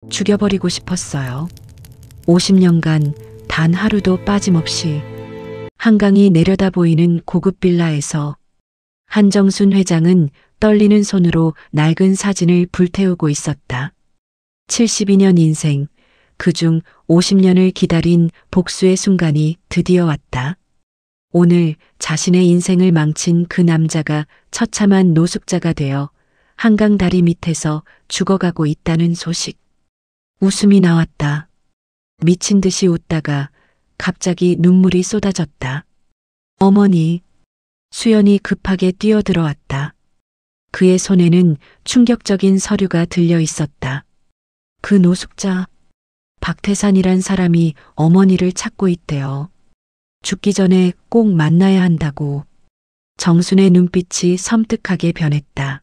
죽여버리고 싶었어요. 50년간 단 하루도 빠짐없이 한강이 내려다 보이는 고급 빌라에서 한정순 회장은 떨리는 손으로 낡은 사진을 불태우고 있었다. 72년 인생, 그중 50년을 기다린 복수의 순간이 드디어 왔다. 오늘 자신의 인생을 망친 그 남자가 처참한 노숙자가 되어 한강 다리 밑에서 죽어가고 있다는 소식. 웃음이 나왔다. 미친 듯이 웃다가 갑자기 눈물이 쏟아졌다. 어머니. 수연이 급하게 뛰어들어왔다. 그의 손에는 충격적인 서류가 들려 있었다. 그 노숙자, 박태산이란 사람이 어머니를 찾고 있대요. 죽기 전에 꼭 만나야 한다고. 정순의 눈빛이 섬뜩하게 변했다.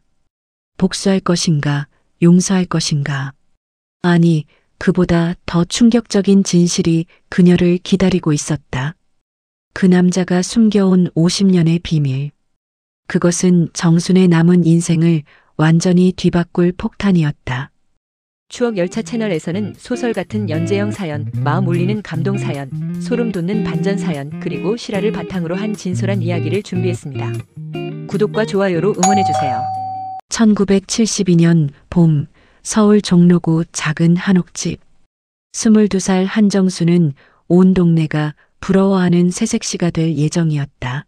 복수할 것인가, 용서할 것인가. 아니, 그보다 더 충격적인 진실이 그녀를 기다리고 있었다. 그 남자가 숨겨온 50년의 비밀. 그것은 정순의 남은 인생을 완전히 뒤바꿀 폭탄이었다. 추억 열차 채널에서는 소설 같은 연재형 사연, 마음 울리는 감동 사연, 소름 돋는 반전 사연, 그리고 실화를 바탕으로 한 진솔한 이야기를 준비했습니다. 구독과 좋아요로 응원해주세요. 1972년 봄, 서울 종로구 작은 한옥집. 22살 한정수는 온 동네가 부러워하는 새색시가 될 예정이었다.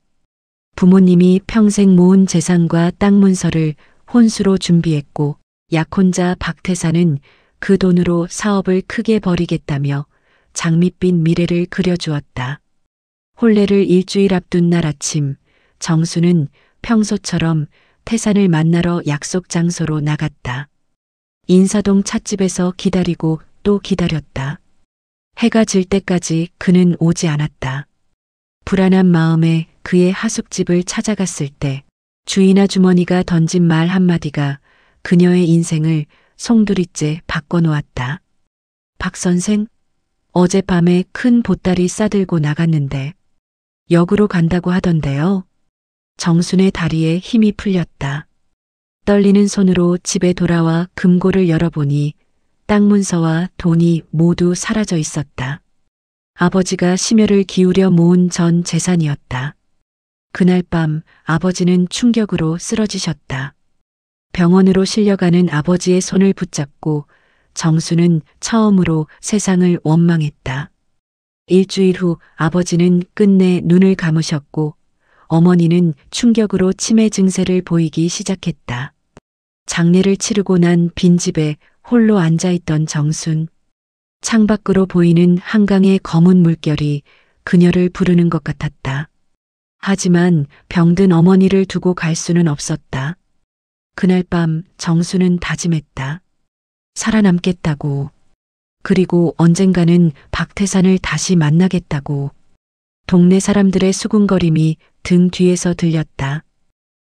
부모님이 평생 모은 재산과 땅 문서를 혼수로 준비했고 약혼자 박태산은 그 돈으로 사업을 크게 벌이겠다며 장밋빛 미래를 그려주었다. 혼례를 일주일 앞둔 날 아침, 정수는 평소처럼 태산을 만나러 약속 장소로 나갔다. 인사동 찻집에서 기다리고 또 기다렸다. 해가 질 때까지 그는 오지 않았다. 불안한 마음에 그의 하숙집을 찾아갔을 때 주인 아주머니가 던진 말 한마디가 그녀의 인생을 송두리째 바꿔놓았다. 박 선생, 어젯밤에 큰 보따리 싸들고 나갔는데 역으로 간다고 하던데요. 정순의 다리에 힘이 풀렸다. 떨리는 손으로 집에 돌아와 금고를 열어보니 땅 문서와 돈이 모두 사라져 있었다. 아버지가 심혈을 기울여 모은 전 재산이었다. 그날 밤 아버지는 충격으로 쓰러지셨다. 병원으로 실려가는 아버지의 손을 붙잡고 정수는 처음으로 세상을 원망했다. 일주일 후 아버지는 끝내 눈을 감으셨고 어머니는 충격으로 치매 증세를 보이기 시작했다. 장례를 치르고 난 빈집에 홀로 앉아있던 정순. 창밖으로 보이는 한강의 검은 물결이 그녀를 부르는 것 같았다. 하지만 병든 어머니를 두고 갈 수는 없었다. 그날 밤 정수는 다짐했다. 살아남겠다고. 그리고 언젠가는 박태산을 다시 만나겠다고. 동네 사람들의 수군거림이 등 뒤에서 들렸다.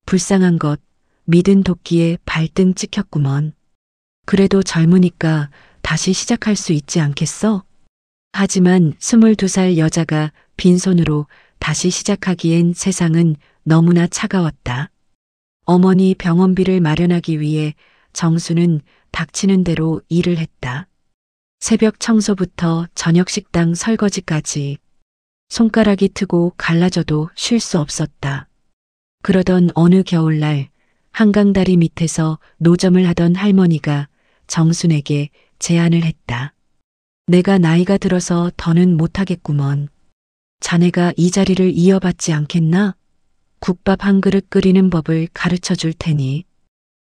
불쌍한 것, 믿은 도끼에 발등 찍혔구먼. 그래도 젊으니까 다시 시작할 수 있지 않겠어? 하지만 22살 여자가 빈손으로 다시 시작하기엔 세상은 너무나 차가웠다. 어머니 병원비를 마련하기 위해 정수는 닥치는 대로 일을 했다. 새벽 청소부터 저녁 식당 설거지까지 손가락이 트고 갈라져도 쉴 수 없었다. 그러던 어느 겨울날 한강다리 밑에서 노점을 하던 할머니가 정순에게 제안을 했다. 내가 나이가 들어서 더는 못하겠구먼. 자네가 이 자리를 이어받지 않겠나? 국밥 한 그릇 끓이는 법을 가르쳐 줄 테니.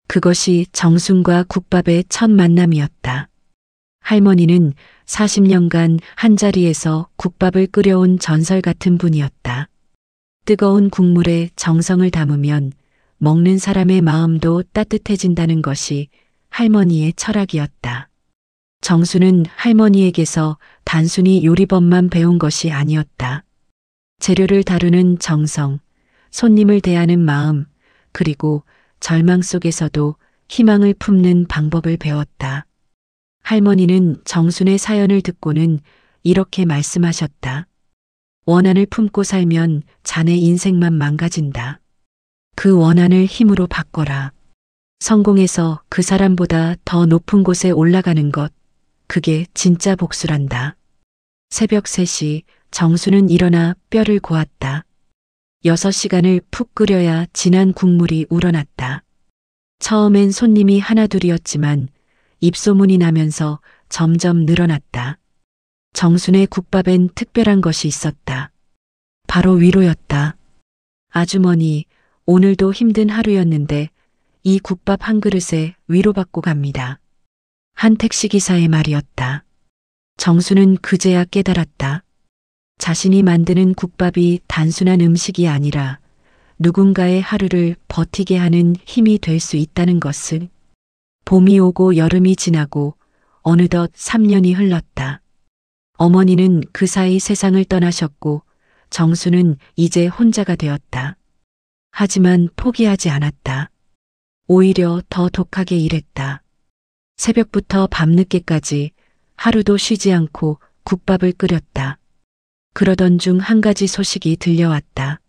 그것이 정순과 국밥의 첫 만남이었다. 할머니는 40년간 한자리에서 국밥을 끓여온 전설 같은 분이었다. 뜨거운 국물에 정성을 담으면 먹는 사람의 마음도 따뜻해진다는 것이 할머니의 철학이었다. 정수는 할머니에게서 단순히 요리법만 배운 것이 아니었다. 재료를 다루는 정성, 손님을 대하는 마음, 그리고 절망 속에서도 희망을 품는 방법을 배웠다. 할머니는 정순의 사연을 듣고는 이렇게 말씀하셨다. 원한을 품고 살면 자네 인생만 망가진다. 그 원한을 힘으로 바꿔라. 성공해서 그 사람보다 더 높은 곳에 올라가는 것, 그게 진짜 복수란다. 새벽 3시 정수는 일어나 뼈를 고았다. 6시간을 푹 끓여야 진한 국물이 우러났다. 처음엔 손님이 하나둘이었지만 입소문이 나면서 점점 늘어났다. 정순의 국밥엔 특별한 것이 있었다. 바로 위로였다. 아주머니, 오늘도 힘든 하루였는데 이 국밥 한 그릇에 위로받고 갑니다. 한 택시기사의 말이었다. 정수는 그제야 깨달았다. 자신이 만드는 국밥이 단순한 음식이 아니라 누군가의 하루를 버티게 하는 힘이 될 수 있다는 것을. 봄이 오고 여름이 지나고 어느덧 3년이 흘렀다. 어머니는 그 사이 세상을 떠나셨고 정수는 이제 혼자가 되었다. 하지만 포기하지 않았다. 오히려 더 독하게 일했다. 새벽부터 밤늦게까지 하루도 쉬지 않고 국밥을 끓였다. 그러던 중 한 가지 소식이 들려왔다.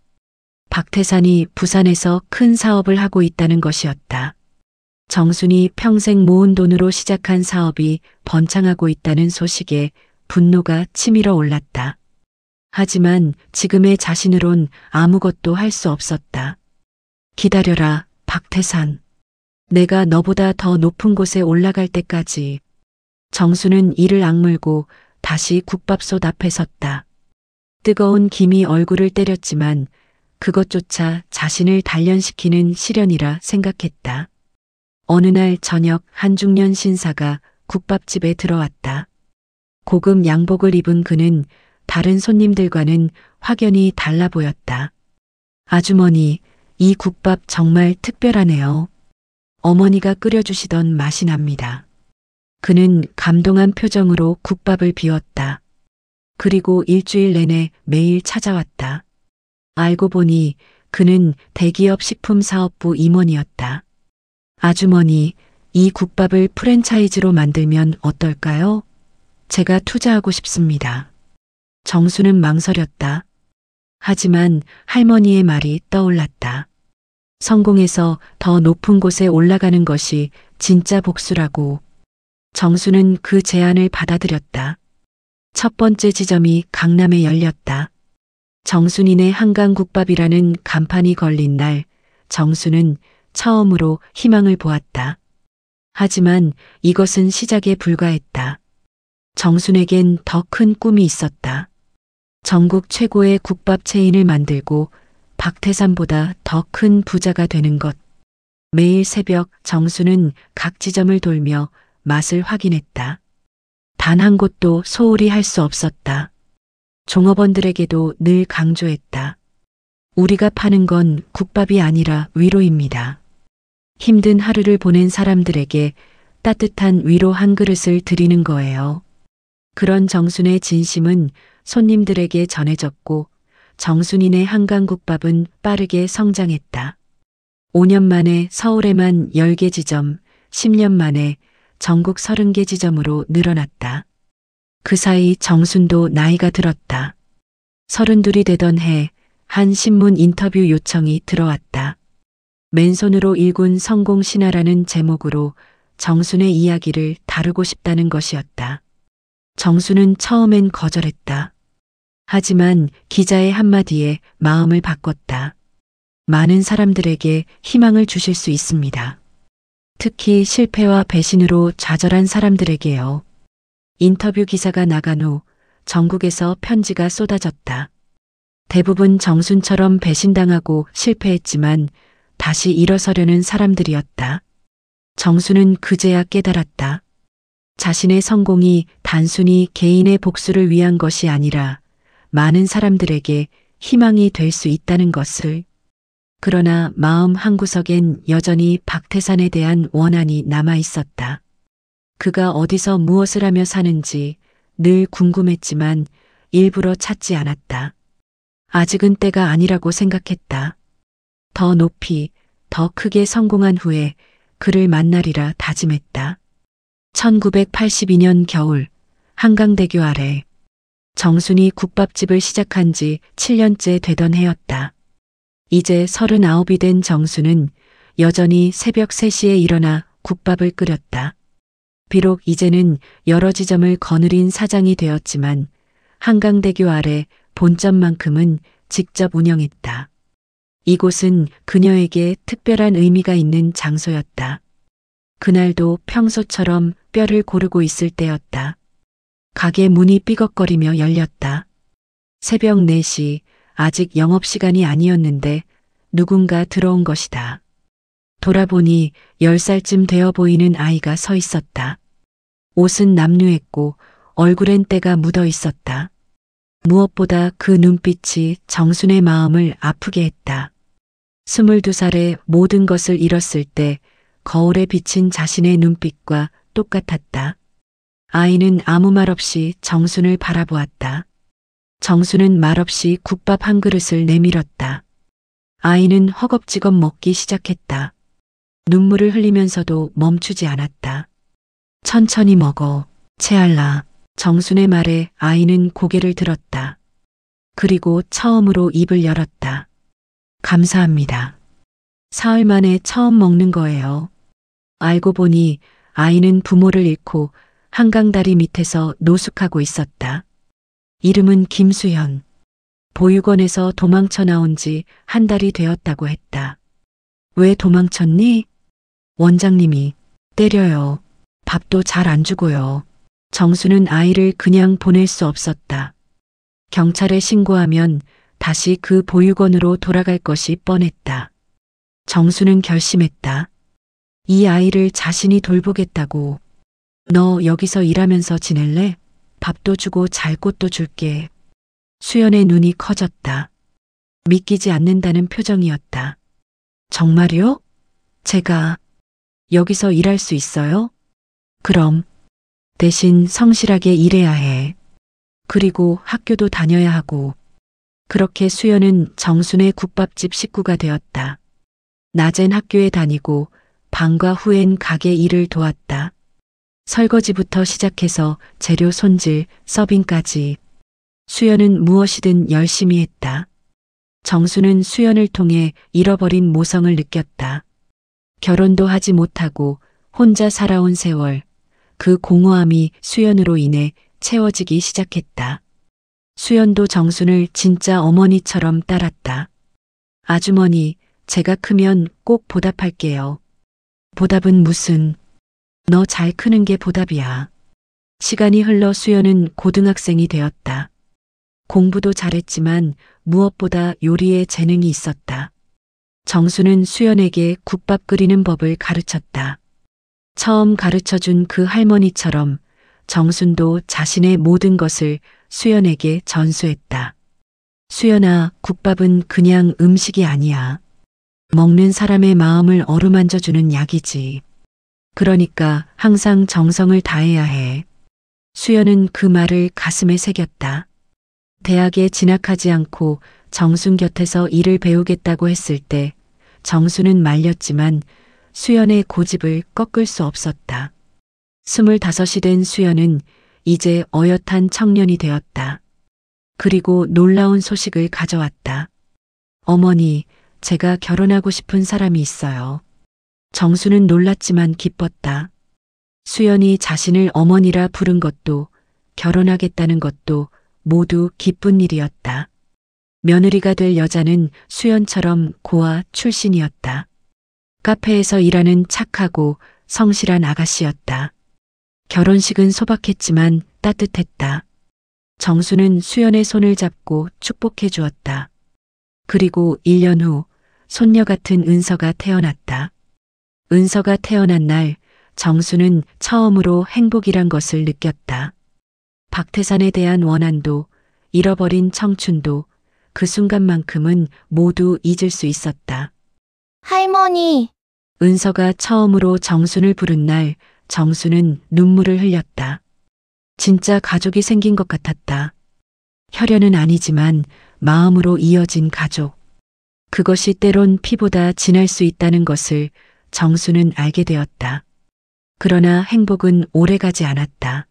박태산이 부산에서 큰 사업을 하고 있다는 것이었다. 정순이 평생 모은 돈으로 시작한 사업이 번창하고 있다는 소식에 분노가 치밀어 올랐다. 하지만 지금의 자신으론 아무것도 할 수 없었다. 기다려라, 박태산. 내가 너보다 더 높은 곳에 올라갈 때까지. 정수는 이를 악물고 다시 국밥솥 앞에 섰다. 뜨거운 김이 얼굴을 때렸지만 그것조차 자신을 단련시키는 시련이라 생각했다. 어느 날 저녁 한중년 신사가 국밥집에 들어왔다. 고급 양복을 입은 그는 다른 손님들과는 확연히 달라 보였다. 아주머니, 이 국밥 정말 특별하네요. 어머니가 끓여주시던 맛이 납니다. 그는 감동한 표정으로 국밥을 비웠다. 그리고 일주일 내내 매일 찾아왔다. 알고 보니 그는 대기업 식품사업부 임원이었다. 아주머니, 이 국밥을 프랜차이즈로 만들면 어떨까요? 제가 투자하고 싶습니다. 정수는 망설였다. 하지만 할머니의 말이 떠올랐다. 성공해서 더 높은 곳에 올라가는 것이 진짜 복수라고. 정수는 그 제안을 받아들였다. 첫 번째 지점이 강남에 열렸다. 정순인의 한강국밥이라는 간판이 걸린 날, 정수는 처음으로 희망을 보았다. 하지만 이것은 시작에 불과했다. 정순에겐 더 큰 꿈이 있었다. 전국 최고의 국밥 체인을 만들고 박태산보다 더 큰 부자가 되는 것. 매일 새벽 정수는 각 지점을 돌며 맛을 확인했다. 단 한 곳도 소홀히 할 수 없었다. 종업원들에게도 늘 강조했다. 우리가 파는 건 국밥이 아니라 위로입니다. 힘든 하루를 보낸 사람들에게 따뜻한 위로 한 그릇을 드리는 거예요. 그런 정순의 진심은 손님들에게 전해졌고 정순인의 한강국밥은 빠르게 성장했다. 5년 만에 서울에만 10개 지점, 10년 만에 전국 30개 지점으로 늘어났다. 그 사이 정순도 나이가 들었다. 32이 되던 해 한 신문 인터뷰 요청이 들어왔다. 맨손으로 일군 성공 신화라는 제목으로 정순의 이야기를 다루고 싶다는 것이었다. 정순은 처음엔 거절했다. 하지만 기자의 한마디에 마음을 바꿨다. 많은 사람들에게 희망을 주실 수 있습니다. 특히 실패와 배신으로 좌절한 사람들에게요. 인터뷰 기사가 나간 후 전국에서 편지가 쏟아졌다. 대부분 정순처럼 배신당하고 실패했지만 다시 일어서려는 사람들이었다. 정순은 그제야 깨달았다. 자신의 성공이 단순히 개인의 복수를 위한 것이 아니라 많은 사람들에게 희망이 될 수 있다는 것을. 그러나 마음 한구석엔 여전히 박태산에 대한 원한이 남아 있었다. 그가 어디서 무엇을 하며 사는지 늘 궁금했지만 일부러 찾지 않았다. 아직은 때가 아니라고 생각했다. 더 높이, 더 크게 성공한 후에 그를 만나리라 다짐했다. 1982년 겨울 한강대교 아래 정순이 국밥집을 시작한 지 7년째 되던 해였다. 이제 39이 된 정수는 여전히 새벽 3시에 일어나 국밥을 끓였다. 비록 이제는 여러 지점을 거느린 사장이 되었지만 한강대교 아래 본점만큼은 직접 운영했다. 이곳은 그녀에게 특별한 의미가 있는 장소였다. 그날도 평소처럼 뼈를 고르고 있을 때였다. 가게 문이 삐걱거리며 열렸다. 새벽 4시, 아직 영업시간이 아니었는데 누군가 들어온 것이다. 돌아보니 10살쯤 되어 보이는 아이가 서 있었다. 옷은 남루했고 얼굴엔 때가 묻어 있었다. 무엇보다 그 눈빛이 정순의 마음을 아프게 했다. 22살에 모든 것을 잃었을 때 거울에 비친 자신의 눈빛과 똑같았다. 아이는 아무 말 없이 정순을 바라보았다. 정순은 말없이 국밥 한 그릇을 내밀었다. 아이는 허겁지겁 먹기 시작했다. 눈물을 흘리면서도 멈추지 않았다. 천천히 먹어, 채알라. 정순의 말에 아이는 고개를 들었다. 그리고 처음으로 입을 열었다. 감사합니다. 사흘 만에 처음 먹는 거예요. 알고 보니 아이는 부모를 잃고 한강다리 밑에서 노숙하고 있었다. 이름은 김수현. 보육원에서 도망쳐 나온 지 한 달이 되었다고 했다. 왜 도망쳤니? 원장님이 때려요. 밥도 잘 안 주고요. 정수는 아이를 그냥 보낼 수 없었다. 경찰에 신고하면 다시 그 보육원으로 돌아갈 것이 뻔했다. 정수는 결심했다. 이 아이를 자신이 돌보겠다고. 너 여기서 일하면서 지낼래? 밥도 주고 잘 곳도 줄게. 수연의 눈이 커졌다. 믿기지 않는다는 표정이었다. 정말요? 제가 여기서 일할 수 있어요? 그럼 대신 성실하게 일해야 해. 그리고 학교도 다녀야 하고. 그렇게 수연은 정순의 국밥집 식구가 되었다. 낮엔 학교에 다니고 방과 후엔 가게 일을 도왔다. 설거지부터 시작해서 재료 손질, 서빙까지. 수연은 무엇이든 열심히 했다. 정수는 수연을 통해 잃어버린 모성을 느꼈다. 결혼도 하지 못하고 혼자 살아온 세월, 그 공허함이 수연으로 인해 채워지기 시작했다. 수연도 정순을 진짜 어머니처럼 따랐다. 아주머니, 제가 크면 꼭 보답할게요. 보답은 무슨, 너 잘 크는 게 보답이야. 시간이 흘러 수연은 고등학생이 되었다. 공부도 잘했지만 무엇보다 요리에 재능이 있었다. 정수는 수연에게 국밥 끓이는 법을 가르쳤다. 처음 가르쳐준 그 할머니처럼 정순도 자신의 모든 것을 수연에게 전수했다. 수연아, 국밥은 그냥 음식이 아니야. 먹는 사람의 마음을 어루만져주는 약이지. 그러니까 항상 정성을 다해야 해. 수연은 그 말을 가슴에 새겼다. 대학에 진학하지 않고 정순 곁에서 일을 배우겠다고 했을 때 정순은 말렸지만 수연의 고집을 꺾을 수 없었다. 25이 된 수연은 이제 어엿한 청년이 되었다. 그리고 놀라운 소식을 가져왔다. 어머니, 제가 결혼하고 싶은 사람이 있어요. 정수는 놀랐지만 기뻤다. 수연이 자신을 어머니라 부른 것도 결혼하겠다는 것도 모두 기쁜 일이었다. 며느리가 될 여자는 수연처럼 고아 출신이었다. 카페에서 일하는 착하고 성실한 아가씨였다. 결혼식은 소박했지만 따뜻했다. 정수는 수연의 손을 잡고 축복해 주었다. 그리고 1년 후 손녀 같은 은서가 태어났다. 은서가 태어난 날 정수는 처음으로 행복이란 것을 느꼈다. 박태산에 대한 원한도 잃어버린 청춘도 그 순간만큼은 모두 잊을 수 있었다. 할머니, 은서가 처음으로 정순을 부른 날 정수는 눈물을 흘렸다. 진짜 가족이 생긴 것 같았다. 혈연은 아니지만 마음으로 이어진 가족. 그것이 때론 피보다 진할 수 있다는 것을 정수는 알게 되었다. 그러나 행복은 오래가지 않았다.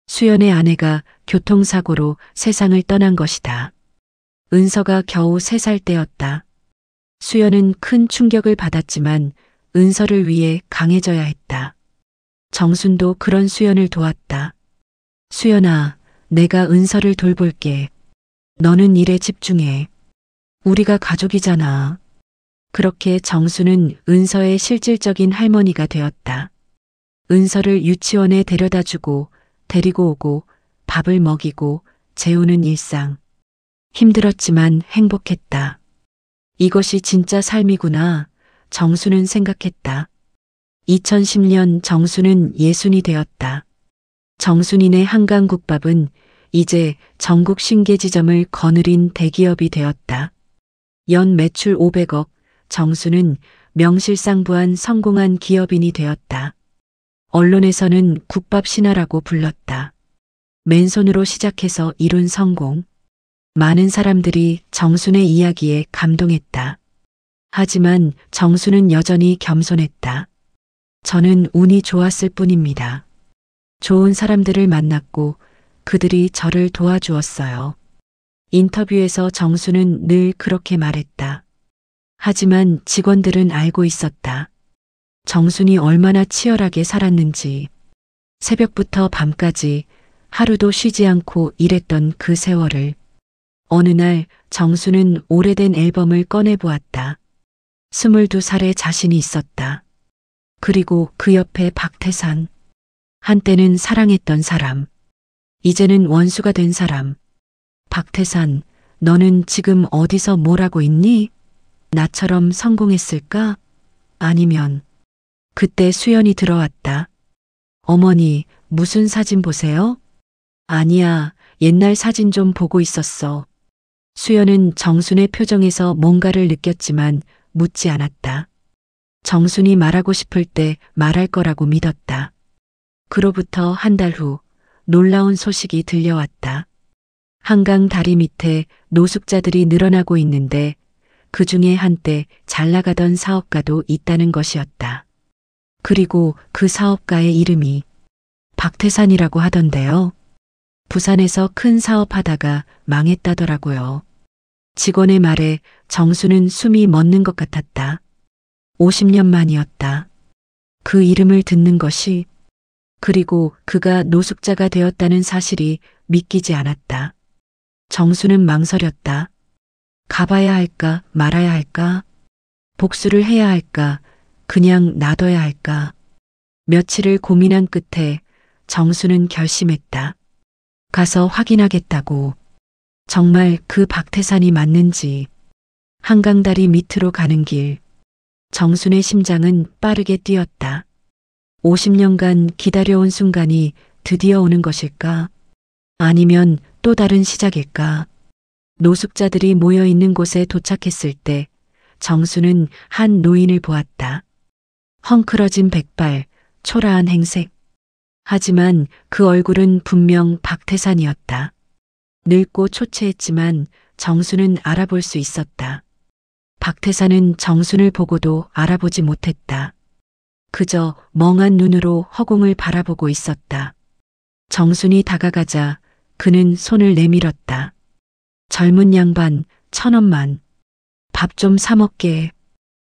수연의 아내가 교통사고로 세상을 떠난 것이다. 은서가 겨우 3살 때였다. 수연은 큰 충격을 받았지만 은서를 위해 강해져야 했다. 정순도 그런 수연을 도왔다. 수연아, 내가 은서를 돌볼게. 너는 일에 집중해. 우리가 가족이잖아. 그렇게 정수는 은서의 실질적인 할머니가 되었다. 은서를 유치원에 데려다 주고 데리고 오고 밥을 먹이고 재우는 일상. 힘들었지만 행복했다. 이것이 진짜 삶이구나. 정수는 생각했다. 2010년 정수는 60이 되었다. 정순인의 한강국밥은 이제 전국 신계지점을 거느린 대기업이 되었다. 연 매출 500억, 정수는 명실상부한 성공한 기업인이 되었다. 언론에서는 국밥 신화라고 불렀다. 맨손으로 시작해서 이룬 성공. 많은 사람들이 정순의 이야기에 감동했다. 하지만 정수는 여전히 겸손했다. 저는 운이 좋았을 뿐입니다. 좋은 사람들을 만났고 그들이 저를 도와주었어요. 인터뷰에서 정수는 늘 그렇게 말했다. 하지만 직원들은 알고 있었다. 정순이 얼마나 치열하게 살았는지. 새벽부터 밤까지 하루도 쉬지 않고 일했던 그 세월을. 어느 날 정수는 오래된 앨범을 꺼내보았다. 22살의 자신이 있었다. 그리고 그 옆에 박태산. 한때는 사랑했던 사람. 이제는 원수가 된 사람. 박태산, 너는 지금 어디서 뭘 하고 있니? 나처럼 성공했을까? 아니면. 그때 수연이 들어왔다. 어머니, 무슨 사진 보세요? 아니야, 옛날 사진 좀 보고 있었어. 수연은 정순의 표정에서 뭔가를 느꼈지만 묻지 않았다. 정순이 말하고 싶을 때 말할 거라고 믿었다. 그로부터 한 달 후 놀라운 소식이 들려왔다. 한강 다리 밑에 노숙자들이 늘어나고 있는데 그 중에 한때 잘 나가던 사업가도 있다는 것이었다. 그리고 그 사업가의 이름이 박태산이라고 하던데요. 부산에서 큰 사업하다가 망했다더라고요. 직원의 말에 정수는 숨이 멎는 것 같았다. 50년 만이었다. 그 이름을 듣는 것이, 그리고 그가 노숙자가 되었다는 사실이 믿기지 않았다. 정수는 망설였다. 가봐야 할까 말아야 할까? 복수를 해야 할까 그냥 놔둬야 할까? 며칠을 고민한 끝에 정수는 결심했다. 가서 확인하겠다고. 정말 그 박태산이 맞는지. 한강다리 밑으로 가는 길. 정순의 심장은 빠르게 뛰었다. 50년간 기다려온 순간이 드디어 오는 것일까? 아니면 또 다른 시작일까? 노숙자들이 모여 있는 곳에 도착했을 때 정수는 한 노인을 보았다. 헝클어진 백발, 초라한 행색. 하지만 그 얼굴은 분명 박태산이었다. 늙고 초췌했지만 정수는 알아볼 수 있었다. 박태산은 정순을 보고도 알아보지 못했다. 그저 멍한 눈으로 허공을 바라보고 있었다. 정순이 다가가자 그는 손을 내밀었다. 젊은 양반, 1,000원만. 밥 좀 사 먹게.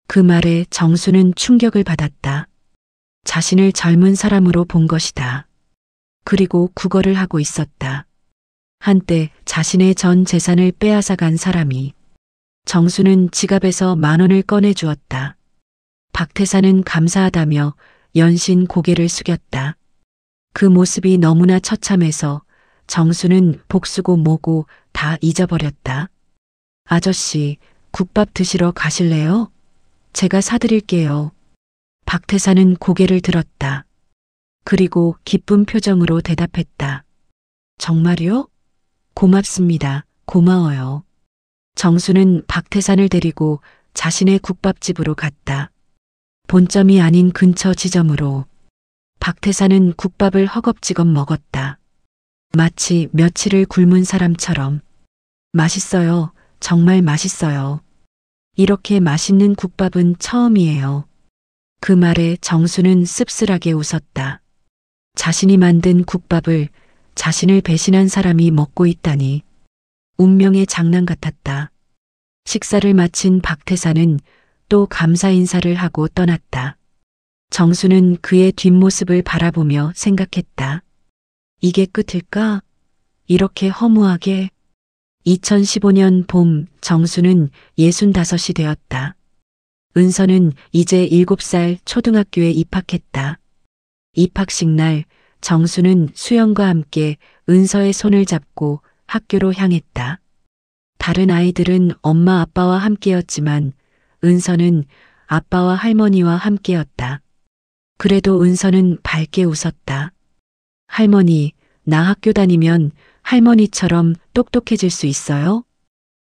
그 말에 정수는 충격을 받았다. 자신을 젊은 사람으로 본 것이다. 그리고 구걸을 하고 있었다. 한때 자신의 전 재산을 빼앗아간 사람이. 정수는 지갑에서 10,000원을 꺼내 주었다. 박태산은 감사하다며 연신 고개를 숙였다. 그 모습이 너무나 처참해서 정수는 복수고 뭐고 다 잊어버렸다. 아저씨, 국밥 드시러 가실래요? 제가 사드릴게요. 박태산은 고개를 들었다. 그리고 기쁜 표정으로 대답했다. 정말요? 고맙습니다. 고마워요. 정수는 박태산을 데리고 자신의 국밥집으로 갔다. 본점이 아닌 근처 지점으로. 박태산은 국밥을 허겁지겁 먹었다. 마치 며칠을 굶은 사람처럼. 맛있어요. 정말 맛있어요. 이렇게 맛있는 국밥은 처음이에요. 그 말에 정수는 씁쓸하게 웃었다. 자신이 만든 국밥을 자신을 배신한 사람이 먹고 있다니. 운명의 장난 같았다. 식사를 마친 박태산은 또 감사 인사를 하고 떠났다. 정수는 그의 뒷모습을 바라보며 생각했다. 이게 끝일까? 이렇게 허무하게. 2015년 봄 정수는 65이 되었다. 은서는 이제 7살 초등학교에 입학했다. 입학식 날 정수는 수연과 함께 은서의 손을 잡고 학교로 향했다. 다른 아이들은 엄마 아빠와 함께였지만 은서는 아빠와 할머니와 함께였다. 그래도 은서는 밝게 웃었다. 할머니, 나 학교 다니면 할머니처럼 똑똑해질 수 있어요?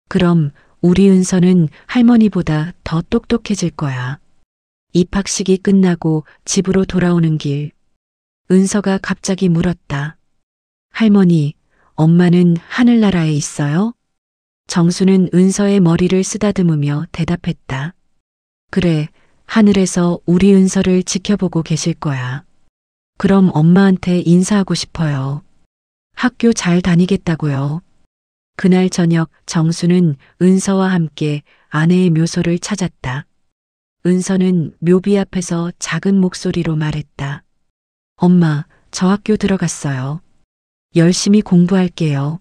그럼 우리 은서는 할머니보다 더 똑똑해질 거야. 입학식이 끝나고 집으로 돌아오는 길, 은서가 갑자기 물었다. 할머니, 엄마는 하늘나라에 있어요? 정수는 은서의 머리를 쓰다듬으며 대답했다. 그래, 하늘에서 우리 은서를 지켜보고 계실 거야. 그럼 엄마한테 인사하고 싶어요. 학교 잘 다니겠다고요. 그날 저녁 정수는 은서와 함께 아내의 묘소를 찾았다. 은서는 묘비 앞에서 작은 목소리로 말했다. 엄마, 저 학교 들어갔어요. 열심히 공부할게요.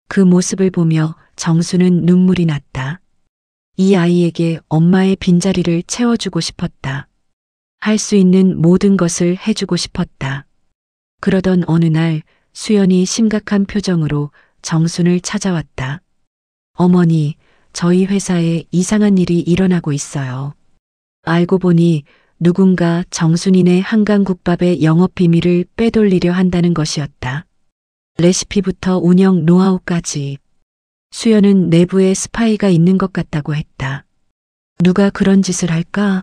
그 모습을 보며 정수는 눈물이 났다. 이 아이에게 엄마의 빈자리를 채워주고 싶었다. 할 수 있는 모든 것을 해주고 싶었다. 그러던 어느 날 수연이 심각한 표정으로 정순을 찾아왔다. 어머니, 저희 회사에 이상한 일이 일어나고 있어요. 알고 보니 누군가 정순이네 한강국밥의 영업 비밀을 빼돌리려 한다는 것이었다. 레시피부터 운영 노하우까지. 수연은 내부에 스파이가 있는 것 같다고 했다. 누가 그런 짓을 할까?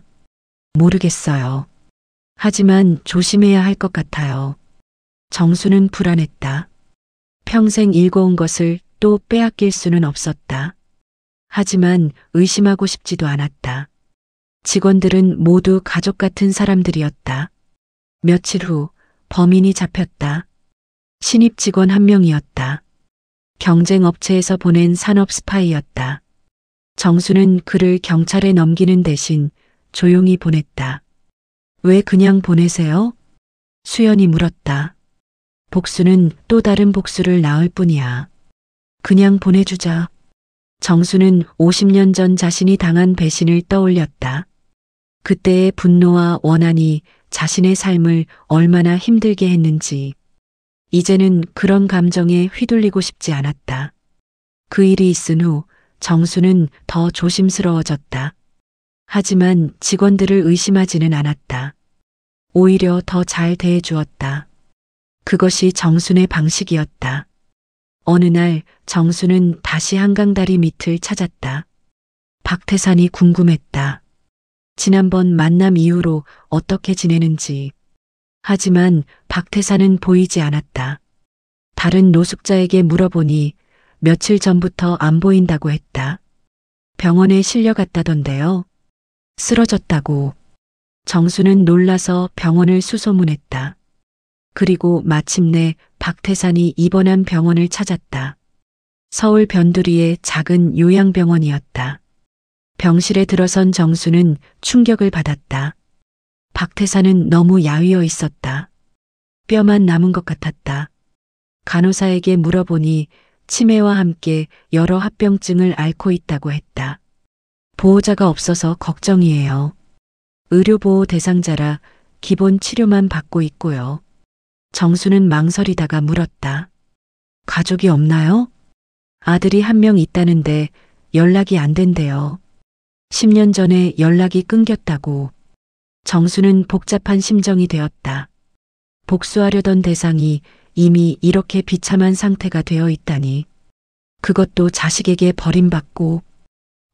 모르겠어요. 하지만 조심해야 할 것 같아요. 정수는 불안했다. 평생 일궈온 것을 또 빼앗길 수는 없었다. 하지만 의심하고 싶지도 않았다. 직원들은 모두 가족 같은 사람들이었다. 며칠 후 범인이 잡혔다. 신입 직원 한 명이었다. 경쟁 업체에서 보낸 산업 스파이였다. 정수는 그를 경찰에 넘기는 대신 조용히 보냈다. 왜 그냥 보내세요? 수연이 물었다. 복수는 또 다른 복수를 낳을 뿐이야. 그냥 보내주자. 정수는 50년 전 자신이 당한 배신을 떠올렸다. 그때의 분노와 원한이 자신의 삶을 얼마나 힘들게 했는지. 이제는 그런 감정에 휘둘리고 싶지 않았다. 그 일이 있은 후 정수는 더 조심스러워졌다. 하지만 직원들을 의심하지는 않았다. 오히려 더 잘 대해주었다. 그것이 정순의 방식이었다. 어느 날 정수는 다시 한강다리 밑을 찾았다. 박태산이 궁금했다. 지난번 만남 이후로 어떻게 지내는지. 하지만 박태산은 보이지 않았다. 다른 노숙자에게 물어보니 며칠 전부터 안 보인다고 했다. 병원에 실려갔다던데요. 쓰러졌다고. 정수는 놀라서 병원을 수소문했다. 그리고 마침내 박태산이 입원한 병원을 찾았다. 서울 변두리의 작은 요양병원이었다. 병실에 들어선 정수는 충격을 받았다. 박태산은 너무 야위어 있었다. 뼈만 남은 것 같았다. 간호사에게 물어보니 치매와 함께 여러 합병증을 앓고 있다고 했다. 보호자가 없어서 걱정이에요. 의료보호 대상자라 기본 치료만 받고 있고요. 정수는 망설이다가 물었다. 가족이 없나요? 아들이 한 명 있다는데 연락이 안 된대요. 10년 전에 연락이 끊겼다고. 정수는 복잡한 심정이 되었다. 복수하려던 대상이 이미 이렇게 비참한 상태가 되어 있다니. 그것도 자식에게 버림받고.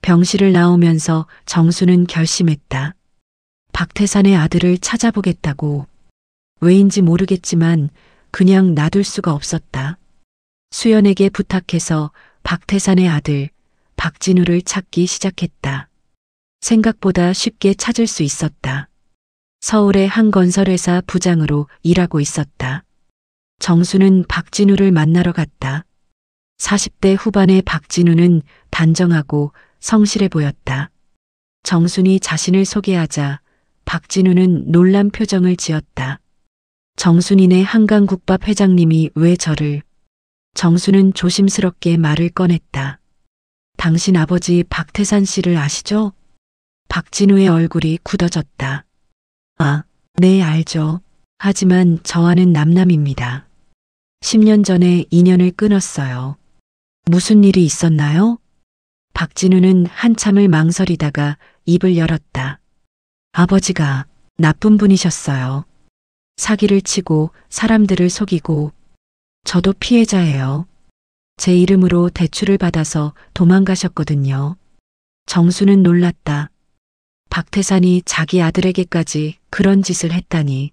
병실을 나오면서 정수는 결심했다. 박태산의 아들을 찾아보겠다고. 왜인지 모르겠지만 그냥 놔둘 수가 없었다. 수연에게 부탁해서 박태산의 아들 박진우를 찾기 시작했다. 생각보다 쉽게 찾을 수 있었다. 서울의 한 건설회사 부장으로 일하고 있었다. 정수는 박진우를 만나러 갔다. 40대 후반의 박진우는 단정하고 성실해 보였다. 정순이 자신을 소개하자 박진우는 놀란 표정을 지었다. 정순이네 한강국밥 회장님이 왜 저를? 정수는 조심스럽게 말을 꺼냈다. 당신 아버지 박태산 씨를 아시죠? 박진우의 얼굴이 굳어졌다. 아, 네, 알죠. 하지만 저와는 남남입니다. 10년 전에 인연을 끊었어요. 무슨 일이 있었나요? 박진우는 한참을 망설이다가 입을 열었다. 아버지가 나쁜 분이셨어요. 사기를 치고 사람들을 속이고 저도 피해자예요. 제 이름으로 대출을 받아서 도망가셨거든요. 정수는 놀랐다. 박태산이 자기 아들에게까지 그런 짓을 했다니.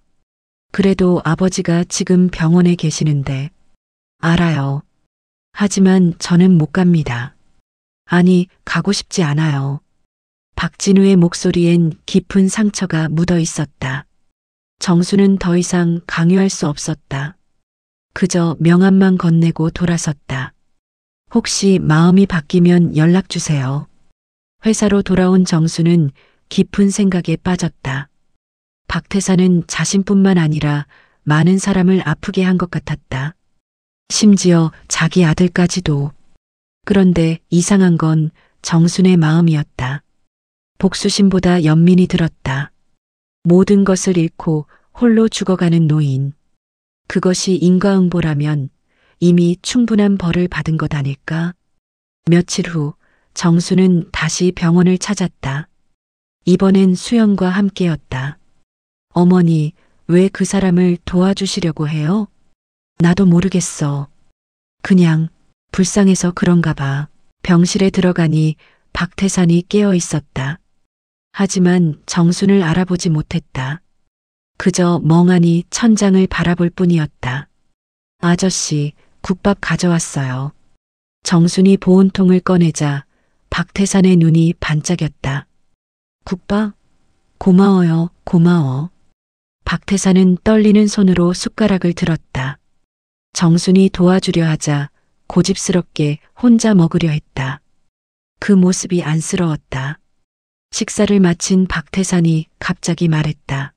그래도 아버지가 지금 병원에 계시는데. 알아요. 하지만 저는 못 갑니다. 아니, 가고 싶지 않아요. 박진우의 목소리엔 깊은 상처가 묻어 있었다. 정수는 더 이상 강요할 수 없었다. 그저 명함만 건네고 돌아섰다. 혹시 마음이 바뀌면 연락 주세요. 회사로 돌아온 정수는 깊은 생각에 빠졌다. 박태산은 자신뿐만 아니라 많은 사람을 아프게 한 것 같았다. 심지어 자기 아들까지도. 그런데 이상한 건 정순의 마음이었다. 복수심보다 연민이 들었다. 모든 것을 잃고 홀로 죽어가는 노인. 그것이 인과응보라면 이미 충분한 벌을 받은 것 아닐까? 며칠 후 정수는 다시 병원을 찾았다. 이번엔 수연과 함께였다. 어머니, 왜 그 사람을 도와주시려고 해요? 나도 모르겠어. 그냥 불쌍해서 그런가 봐. 병실에 들어가니 박태산이 깨어 있었다. 하지만 정순을 알아보지 못했다. 그저 멍하니 천장을 바라볼 뿐이었다. 아저씨, 국밥 가져왔어요. 정순이 보온통을 꺼내자 박태산의 눈이 반짝였다. 국밥? 고마워요, 고마워. 박태산은 떨리는 손으로 숟가락을 들었다. 정순이 도와주려 하자 고집스럽게 혼자 먹으려 했다. 그 모습이 안쓰러웠다. 식사를 마친 박태산이 갑자기 말했다.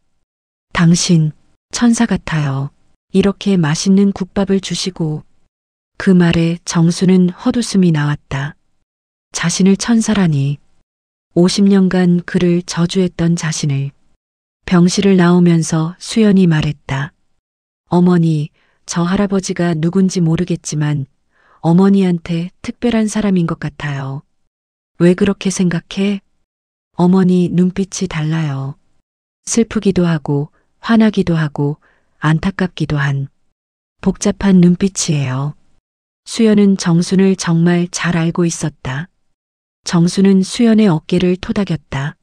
당신 천사 같아요. 이렇게 맛있는 국밥을 주시고. 그 말에 정수는 헛웃음이 나왔다. 자신을 천사라니. 50년간 그를 저주했던 자신을. 병실을 나오면서 수연이 말했다. 어머니, 저 할아버지가 누군지 모르겠지만 어머니한테 특별한 사람인 것 같아요. 왜 그렇게 생각해? 어머니 눈빛이 달라요. 슬프기도 하고 화나기도 하고 안타깝기도 한 복잡한 눈빛이에요. 수연은 정순을 정말 잘 알고 있었다. 정순은 수연의 어깨를 토닥였다.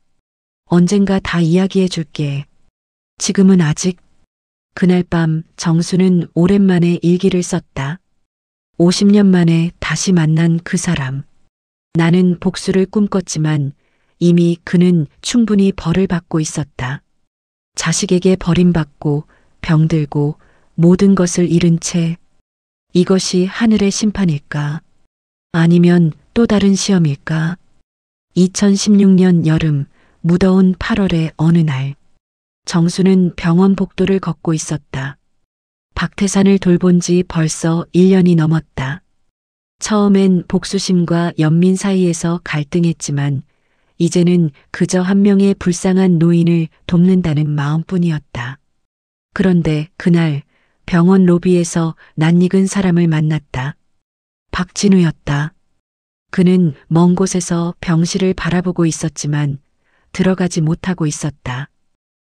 언젠가 다 이야기해 줄게. 지금은 아직. 그날 밤 정순은 오랜만에 일기를 썼다. 50년 만에 다시 만난 그 사람. 나는 복수를 꿈꿨지만 이미 그는 충분히 벌을 받고 있었다. 자식에게 버림받고 병들고 모든 것을 잃은 채. 이것이 하늘의 심판일까? 아니면 또 다른 시험일까? 2016년 여름 무더운 8월의 어느 날 정수는 병원 복도를 걷고 있었다. 박태산을 돌본 지 벌써 1년이 넘었다. 처음엔 복수심과 연민 사이에서 갈등했지만 이제는 그저 한 명의 불쌍한 노인을 돕는다는 마음뿐이었다. 그런데 그날 병원 로비에서 낯익은 사람을 만났다. 박진우였다. 그는 먼 곳에서 병실을 바라보고 있었지만 들어가지 못하고 있었다.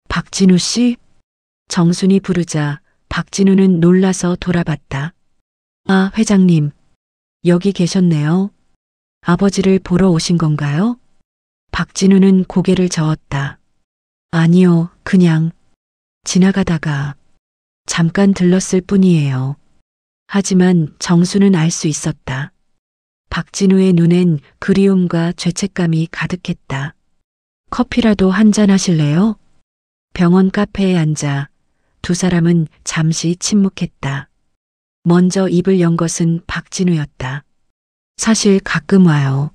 박진우 씨? 정순이 부르자 박진우는 놀라서 돌아봤다. 아, 회장님. 여기 계셨네요. 아버지를 보러 오신 건가요? 박진우는 고개를 저었다. 아니요, 그냥 지나가다가 잠깐 들렀을 뿐이에요. 하지만 정수는 알 수 있었다. 박진우의 눈엔 그리움과 죄책감이 가득했다. 커피라도 한잔 하실래요? 병원 카페에 앉아 두 사람은 잠시 침묵했다. 먼저 입을 연 것은 박진우였다. 사실 가끔 와요.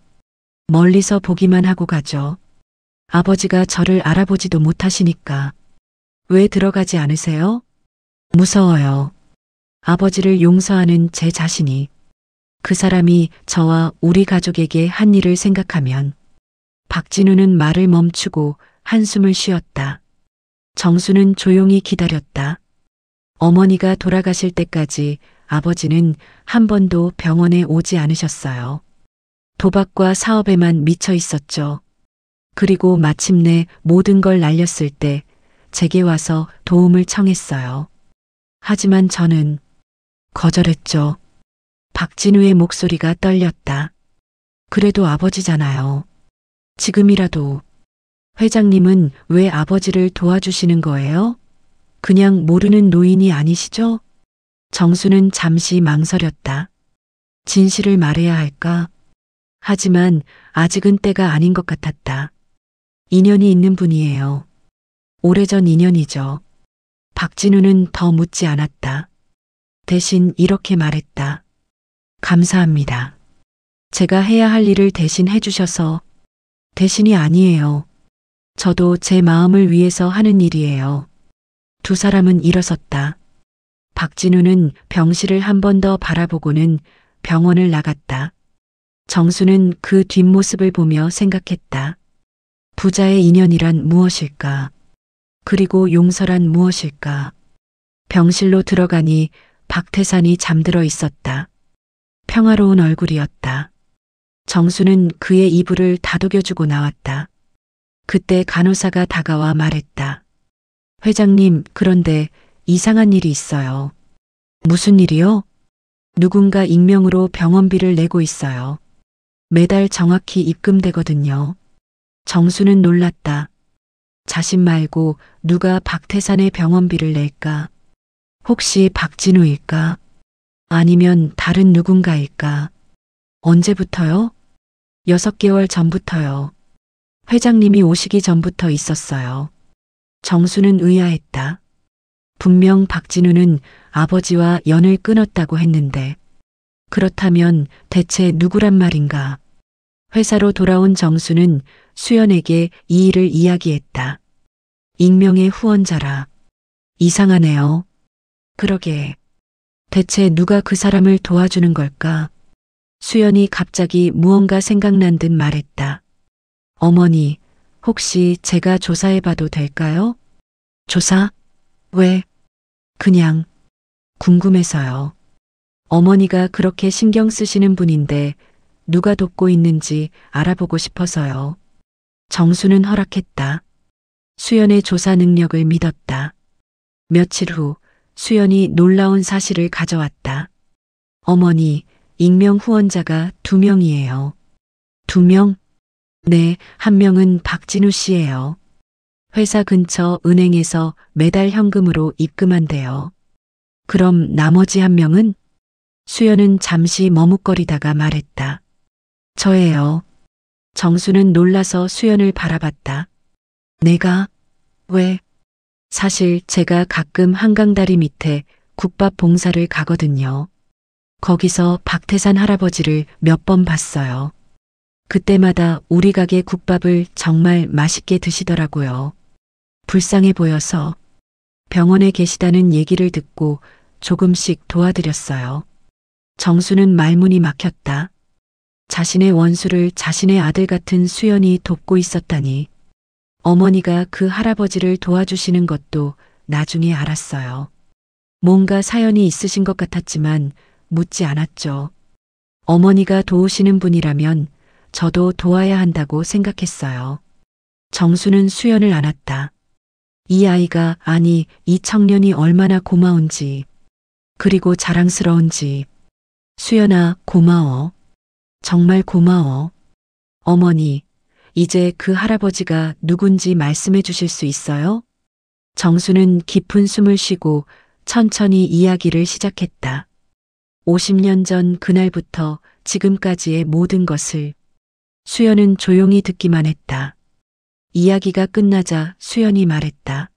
멀리서 보기만 하고 가죠. 아버지가 저를 알아보지도 못하시니까 왜 들어가지 않으세요? 무서워요. 아버지를 용서하는 제 자신이, 그 사람이 저와 우리 가족에게 한 일을 생각하면. 박진우는 말을 멈추고 한숨을 쉬었다. 정수는 조용히 기다렸다. 어머니가 돌아가실 때까지 아버지는 한 번도 병원에 오지 않으셨어요. 도박과 사업에만 미쳐 있었죠. 그리고 마침내 모든 걸 날렸을 때 제게 와서 도움을 청했어요. 하지만 저는 거절했죠. 박진우의 목소리가 떨렸다. 그래도 아버지잖아요. 지금이라도. 회장님은 왜 아버지를 도와주시는 거예요? 그냥 모르는 노인이 아니시죠? 정수는 잠시 망설였다. 진실을 말해야 할까? 하지만 아직은 때가 아닌 것 같았다. 인연이 있는 분이에요. 오래전 인연이죠. 박진우는 더 묻지 않았다. 대신 이렇게 말했다. 감사합니다. 제가 해야 할 일을 대신 해주셔서. 대신이 아니에요. 저도 제 마음을 위해서 하는 일이에요. 두 사람은 일어섰다. 박진우는 병실을 한 번 더 바라보고는 병원을 나갔다. 정수는 그 뒷모습을 보며 생각했다. 부자의 인연이란 무엇일까? 그리고 용서란 무엇일까? 병실로 들어가니 박태산이 잠들어 있었다. 평화로운 얼굴이었다. 정수는 그의 이불을 다독여주고 나왔다. 그때 간호사가 다가와 말했다. 회장님, 그런데 이상한 일이 있어요. 무슨 일이요? 누군가 익명으로 병원비를 내고 있어요. 매달 정확히 입금되거든요. 정수는 놀랐다. 자신 말고 누가 박태산의 병원비를 낼까? 혹시 박진우일까? 아니면 다른 누군가일까? 언제부터요? 6개월 전부터요. 회장님이 오시기 전부터 있었어요. 정수는 의아했다. 분명 박진우는 아버지와 연을 끊었다고 했는데 그렇다면 대체 누구란 말인가? 회사로 돌아온 정수는 수연에게 이 일을 이야기했다. 익명의 후원자라. 이상하네요. 그러게. 대체 누가 그 사람을 도와주는 걸까? 수연이 갑자기 무언가 생각난 듯 말했다. 어머니, 혹시 제가 조사해봐도 될까요? 조사? 왜? 그냥 궁금해서요. 어머니가 그렇게 신경 쓰시는 분인데 누가 돕고 있는지 알아보고 싶어서요. 정수는 허락했다. 수연의 조사 능력을 믿었다. 며칠 후 수연이 놀라운 사실을 가져왔다. 어머니, 익명 후원자가 2명이에요. 2명? 네, 한 명은 박진우 씨예요. 회사 근처 은행에서 매달 현금으로 입금한대요. 그럼 나머지 한 명은? 수연은 잠시 머뭇거리다가 말했다. 저예요. 정수는 놀라서 수연을 바라봤다. 내가? 왜? 사실 제가 가끔 한강다리 밑에 국밥 봉사를 가거든요. 거기서 박태산 할아버지를 몇 번 봤어요. 그때마다 우리 가게 국밥을 정말 맛있게 드시더라고요. 불쌍해 보여서 병원에 계시다는 얘기를 듣고 조금씩 도와드렸어요. 정수는 말문이 막혔다. 자신의 원수를 자신의 아들 같은 수연이 돕고 있었다니. 어머니가 그 할아버지를 도와주시는 것도 나중에 알았어요. 뭔가 사연이 있으신 것 같았지만 묻지 않았죠. 어머니가 도우시는 분이라면 저도 도와야 한다고 생각했어요. 정수는 수연을 안았다. 이 아이가, 아니, 이 청년이 얼마나 고마운지, 그리고 자랑스러운지. 수연아, 고마워. 정말 고마워. 어머니, 이제 그 할아버지가 누군지 말씀해 주실 수 있어요? 정수는 깊은 숨을 쉬고 천천히 이야기를 시작했다. 50년 전 그날부터 지금까지의 모든 것을. 수연은 조용히 듣기만 했다. 이야기가 끝나자 수연이 말했다.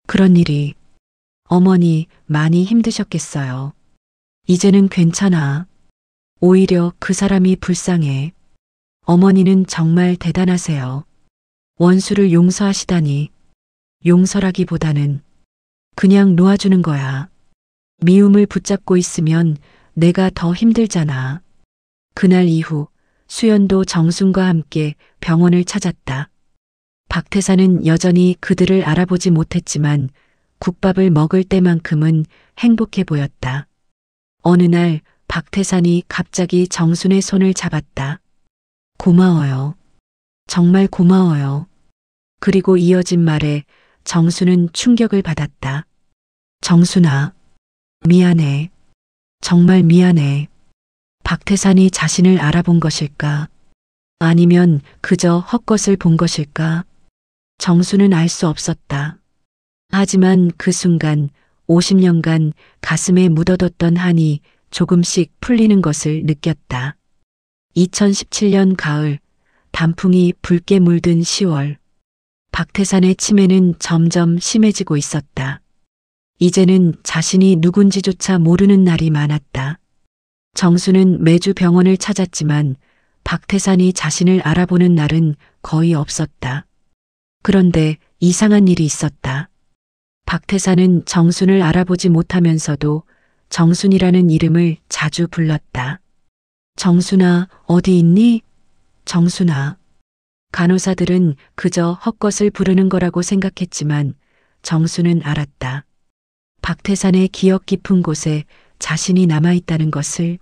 그런 일이. 어머니, 많이 힘드셨겠어요. 이제는 괜찮아. 오히려 그 사람이 불쌍해. 어머니는 정말 대단하세요. 원수를 용서하시다니. 용서라기보다는 그냥 놓아주는 거야. 미움을 붙잡고 있으면 내가 더 힘들잖아. 그날 이후 수연도 정순과 함께 병원을 찾았다. 박태산은 여전히 그들을 알아보지 못했지만 국밥을 먹을 때만큼은 행복해 보였다. 어느 날 박태산이 갑자기 정순의 손을 잡았다. 고마워요. 정말 고마워요. 그리고 이어진 말에 정순은 충격을 받았다. 정순아, 미안해. 정말 미안해. 박태산이 자신을 알아본 것일까? 아니면 그저 헛것을 본 것일까? 정수는 알 수 없었다. 하지만 그 순간 50년간 가슴에 묻어뒀던 한이 조금씩 풀리는 것을 느꼈다. 2017년 가을, 단풍이 붉게 물든 10월. 박태산의 치매는 점점 심해지고 있었다. 이제는 자신이 누군지조차 모르는 날이 많았다. 정수는 매주 병원을 찾았지만 박태산이 자신을 알아보는 날은 거의 없었다. 그런데 이상한 일이 있었다. 박태산은 정순을 알아보지 못하면서도 정순이라는 이름을 자주 불렀다. 정순아, 어디 있니? 정순아. 간호사들은 그저 헛것을 부르는 거라고 생각했지만 정순은 알았다. 박태산의 기억 깊은 곳에 자신이 남아있다는 것을.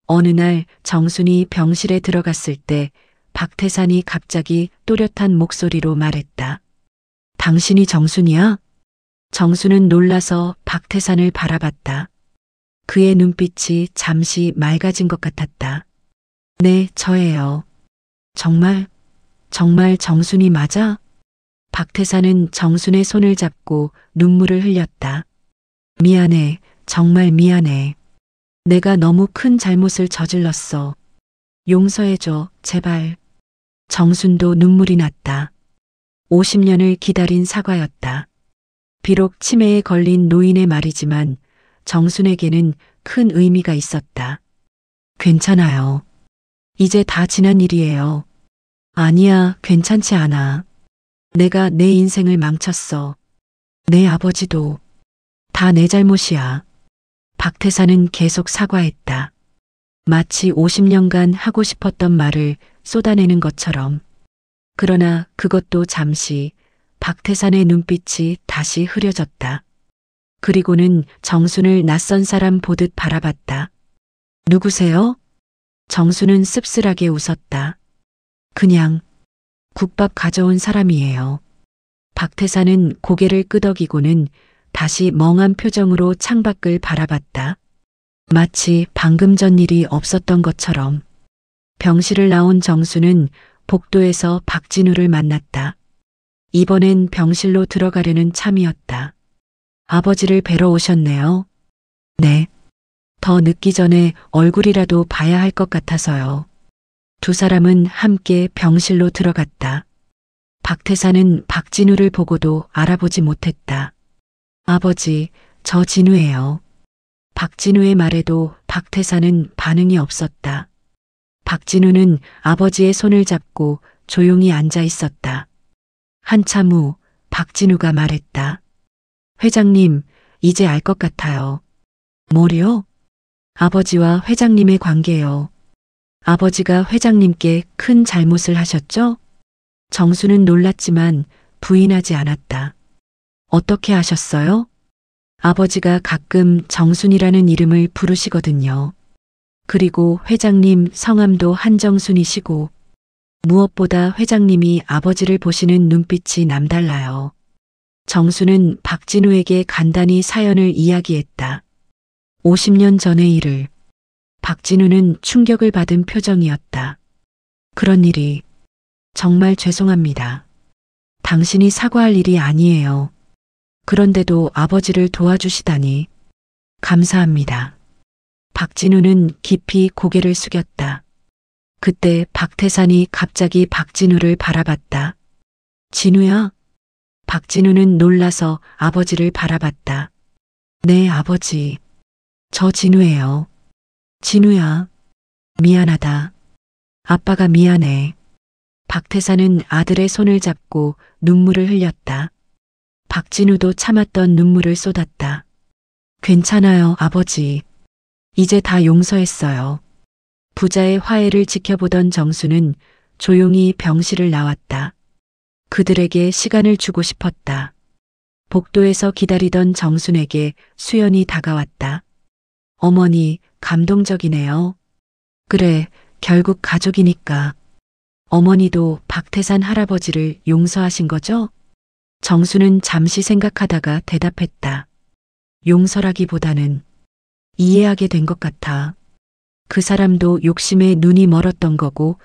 어느 날 정순이 병실에 들어갔을 때 박태산이 갑자기 또렷한 목소리로 말했다. 당신이 정순이야? 정순은 놀라서 박태산을 바라봤다. 그의 눈빛이 잠시 맑아진 것 같았다. 네, 저예요. 정말 정순이 맞아? 박태산은 정순의 손을 잡고 눈물을 흘렸다. 미안해, 정말 미안해. 내가 너무 큰 잘못을 저질렀어. 용서해줘, 제발. 정순도 눈물이 났다. 50년을 기다린 사과였다. 비록 치매에 걸린 노인의 말이지만 정순에게는 큰 의미가 있었다. 괜찮아요. 이제 다 지난 일이에요. 아니야, 괜찮지 않아. 내가 내 인생을 망쳤어. 내 아버지도. 다 내 잘못이야. 박태산은 계속 사과했다. 마치 50년간 하고 싶었던 말을 쏟아내는 것처럼. 그러나 그것도 잠시 박태산의 눈빛이 다시 흐려졌다. 그리고는 정순을 낯선 사람 보듯 바라봤다. 누구세요? 정순은 씁쓸하게 웃었다. 그냥 국밥 가져온 사람이에요. 박태산은 고개를 끄덕이고는 다시 멍한 표정으로 창밖을 바라봤다. 마치 방금 전 일이 없었던 것처럼. 병실을 나온 정수는 복도에서 박진우를 만났다. 이번엔 병실로 들어가려는 참이었다. 아버지를 뵈러 오셨네요. 네. 더 늦기 전에 얼굴이라도 봐야 할 것 같아서요. 두 사람은 함께 병실로 들어갔다. 박태산은 박진우를 보고도 알아보지 못했다. 아버지, 저 진우예요. 박진우의 말에도 박태산은 반응이 없었다. 박진우는 아버지의 손을 잡고 조용히 앉아 있었다. 한참 후 박진우가 말했다. 회장님, 이제 알 것 같아요. 뭐요? 아버지와 회장님의 관계요. 아버지가 회장님께 큰 잘못을 하셨죠? 정수는 놀랐지만 부인하지 않았다. 어떻게 하셨어요? 아버지가 가끔 정순이라는 이름을 부르시거든요. 그리고 회장님 성함도 한정순이시고 무엇보다 회장님이 아버지를 보시는 눈빛이 남달라요. 정수는 박진우에게 간단히 사연을 이야기했다. 50년 전의 일을. 박진우는 충격을 받은 표정이었다. 그런 일이. 정말 죄송합니다. 당신이 사과할 일이 아니에요. 그런데도 아버지를 도와주시다니. 감사합니다. 박진우는 깊이 고개를 숙였다. 그때 박태산이 갑자기 박진우를 바라봤다. 진우야? 박진우는 놀라서 아버지를 바라봤다. 네, 아버지. 저 진우예요. 진우야. 미안하다. 아빠가 미안해. 박태산은 아들의 손을 잡고 눈물을 흘렸다. 박진우도 참았던 눈물을 쏟았다. 괜찮아요, 아버지. 이제 다 용서했어요. 부자의 화해를 지켜보던 정수는 조용히 병실을 나왔다. 그들에게 시간을 주고 싶었다. 복도에서 기다리던 정순에게 수연이 다가왔다. 어머니, 감동적이네요. 그래, 결국 가족이니까. 어머니도 박태산 할아버지를 용서하신 거죠? 정수는 잠시 생각하다가 대답했다. 용서라기보다는 이해하게 된 것 같아. 그 사람도 욕심에 눈이 멀었던 거고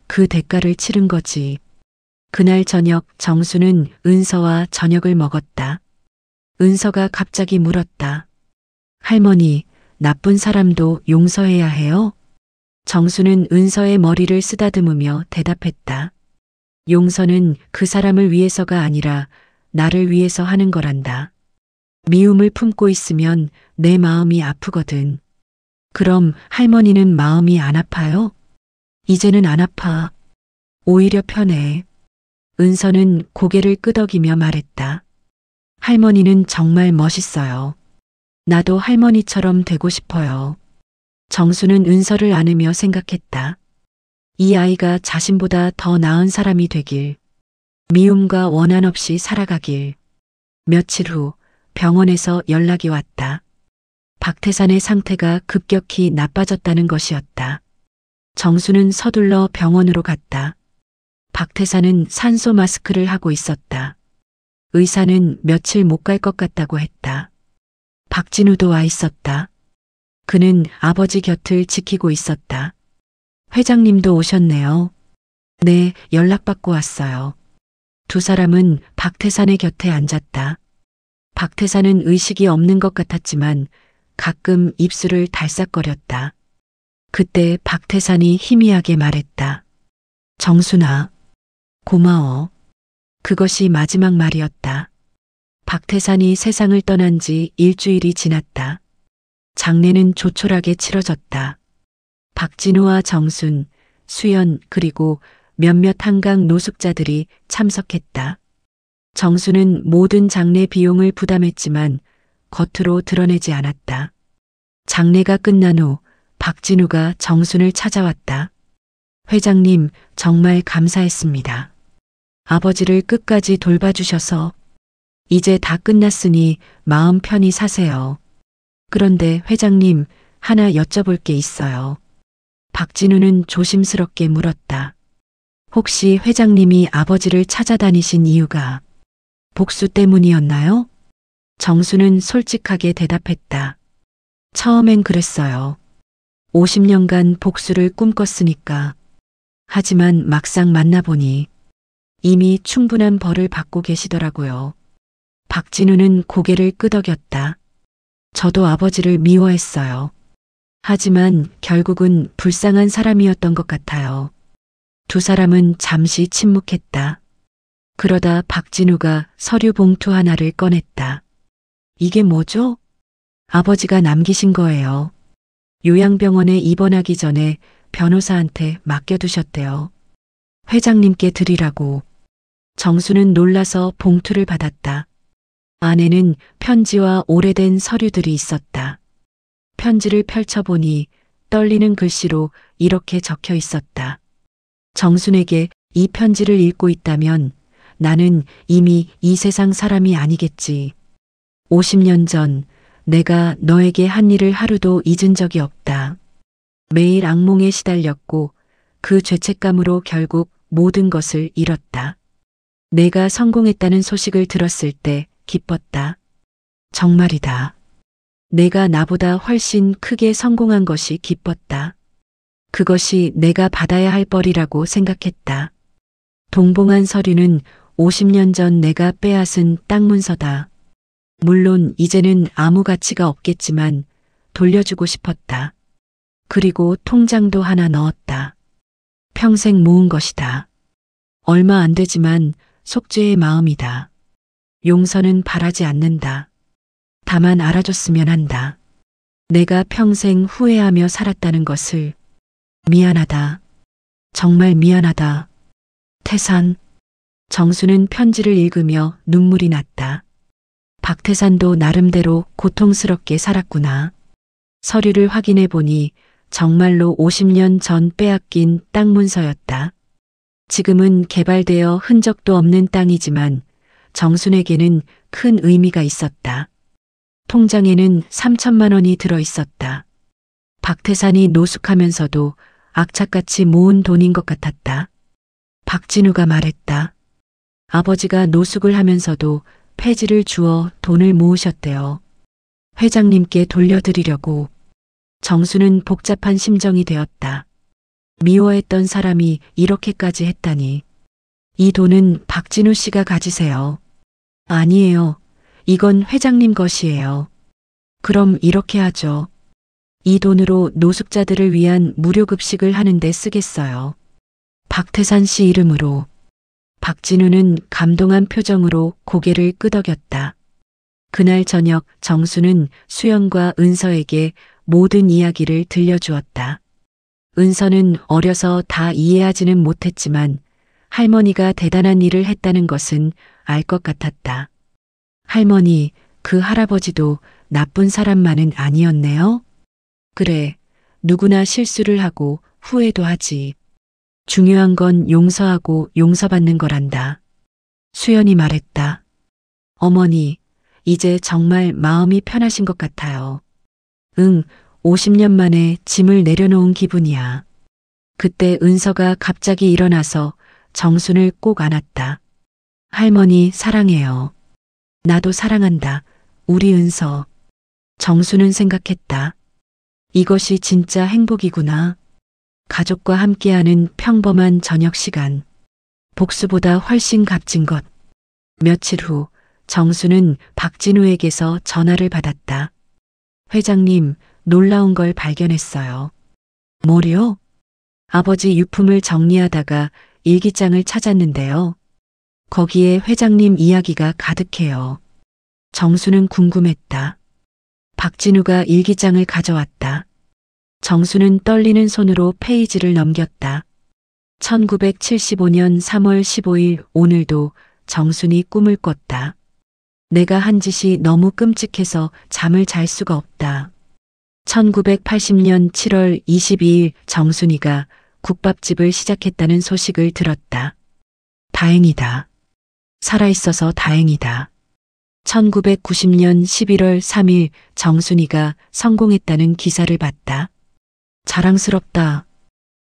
그 대가를 치른 거지. 그날 저녁 정수는 은서와 저녁을 먹었다. 은서가 갑자기 물었다. 할머니, 나쁜 사람도 용서해야 해요? 정수는 은서의 머리를 쓰다듬으며 대답했다. 용서는 그 사람을 위해서가 아니라 나를 위해서 하는 거란다. 미움을 품고 있으면 내 마음이 아프거든. 그럼 할머니는 마음이 안 아파요? 이제는 안 아파. 오히려 편해. 은서는 고개를 끄덕이며 말했다. 할머니는 정말 멋있어요. 나도 할머니처럼 되고 싶어요. 정수는 은서를 안으며 생각했다. 이 아이가 자신보다 더 나은 사람이 되길, 미움과 원한 없이 살아가길. 며칠 후 병원에서 연락이 왔다. 박태산의 상태가 급격히 나빠졌다는 것이었다. 정수는 서둘러 병원으로 갔다. 박태산은 산소 마스크를 하고 있었다. 의사는 며칠 못 갈 것 같다고 했다. 박진우도 와 있었다. 그는 아버지 곁을 지키고 있었다. 회장님도 오셨네요. 네, 연락받고 왔어요. 두 사람은 박태산의 곁에 앉았다. 박태산은 의식이 없는 것 같았지만 가끔 입술을 달싹거렸다. 그때 박태산이 희미하게 말했다. 정순아, 고마워. 그것이 마지막 말이었다. 박태산이 세상을 떠난 지 일주일이 지났다. 장례는 조촐하게 치러졌다. 박진우와 정순, 수연 그리고 몇몇 한강 노숙자들이 참석했다. 정순은 모든 장례 비용을 부담했지만 겉으로 드러내지 않았다. 장례가 끝난 후 박진우가 정순을 찾아왔다. 회장님, 정말 감사했습니다. 아버지를 끝까지 돌봐주셔서. 이제 다 끝났으니 마음 편히 사세요. 그런데 회장님, 하나 여쭤볼 게 있어요. 박진우는 조심스럽게 물었다. 혹시 회장님이 아버지를 찾아다니신 이유가 복수 때문이었나요? 정수는 솔직하게 대답했다. 처음엔 그랬어요. 50년간 복수를 꿈꿨으니까. 하지만 막상 만나보니 이미 충분한 벌을 받고 계시더라고요. 박진우는 고개를 끄덕였다. 저도 아버지를 미워했어요. 하지만 결국은 불쌍한 사람이었던 것 같아요. 두 사람은 잠시 침묵했다. 그러다 박진우가 서류 봉투 하나를 꺼냈다. 이게 뭐죠? 아버지가 남기신 거예요. 요양병원에 입원하기 전에 변호사한테 맡겨두셨대요. 회장님께 드리라고. 정수는 놀라서 봉투를 받았다. 안에는 편지와 오래된 서류들이 있었다. 편지를 펼쳐보니 떨리는 글씨로 이렇게 적혀 있었다. 정순에게 이 편지를 읽고 있다면 나는 이미 이 세상 사람이 아니겠지. 50년 전 내가 너에게 한 일을 하루도 잊은 적이 없다. 매일 악몽에 시달렸고 그 죄책감으로 결국 모든 것을 잃었다. 내가 성공했다는 소식을 들었을 때 기뻤다. 정말이다. 내가 나보다 훨씬 크게 성공한 것이 기뻤다. 그것이 내가 받아야 할 벌이라고 생각했다. 동봉한 서류는 50년 전 내가 빼앗은 땅 문서다. 물론 이제는 아무 가치가 없겠지만 돌려주고 싶었다. 그리고 통장도 하나 넣었다. 평생 모은 것이다. 얼마 안 되지만 속죄의 마음이다. 용서는 바라지 않는다. 다만 알아줬으면 한다. 내가 평생 후회하며 살았다는 것을. 미안하다. 정말 미안하다. 태산. 정수는 편지를 읽으며 눈물이 났다. 박태산도 나름대로 고통스럽게 살았구나. 서류를 확인해 보니 정말로 50년 전 빼앗긴 땅 문서였다. 지금은 개발되어 흔적도 없는 땅이지만 정순에게는 큰 의미가 있었다. 통장에는 3천만 원이 들어 있었다. 박태산이 노숙하면서도 악착같이 모은 돈인 것 같았다. 박진우가 말했다. 아버지가 노숙을 하면서도 폐지를 주어 돈을 모으셨대요. 회장님께 돌려드리려고. 정수는 복잡한 심정이 되었다. 미워했던 사람이 이렇게까지 했다니. 이 돈은 박진우 씨가 가지세요. 아니에요. 이건 회장님 것이에요. 그럼 이렇게 하죠. 이 돈으로 노숙자들을 위한 무료급식을 하는데 쓰겠어요. 박태산 씨 이름으로. 박진우는 감동한 표정으로 고개를 끄덕였다. 그날 저녁 정수는 수연과 은서에게 모든 이야기를 들려주었다. 은서는 어려서 다 이해하지는 못했지만 할머니가 대단한 일을 했다는 것은 알 것 같았다. 할머니, 그 할아버지도 나쁜 사람만은 아니었네요? 그래, 누구나 실수를 하고 후회도 하지. 중요한 건 용서하고 용서받는 거란다. 수연이 말했다. 어머니, 이제 정말 마음이 편하신 것 같아요. 응, 50년 만에 짐을 내려놓은 기분이야. 그때 은서가 갑자기 일어나서 정순을 꼭 안았다. 할머니 사랑해요. 나도 사랑한다. 우리 은서. 정수는 생각했다. 이것이 진짜 행복이구나. 가족과 함께하는 평범한 저녁 시간. 복수보다 훨씬 값진 것. 며칠 후 정수는 박진우에게서 전화를 받았다. 회장님, 놀라운 걸 발견했어요. 뭐래요? 아버지 유품을 정리하다가 일기장을 찾았는데요. 거기에 회장님 이야기가 가득해요. 정수는 궁금했다. 박진우가 일기장을 가져왔다. 정수는 떨리는 손으로 페이지를 넘겼다. 1975년 3월 15일 오늘도 정순이 꿈을 꿨다. 내가 한 짓이 너무 끔찍해서 잠을 잘 수가 없다. 1980년 7월 22일 정순이가 국밥집을 시작했다는 소식을 들었다. 다행이다. 살아있어서 다행이다. 1990년 11월 3일 정순이가 성공했다는 기사를 봤다. 자랑스럽다.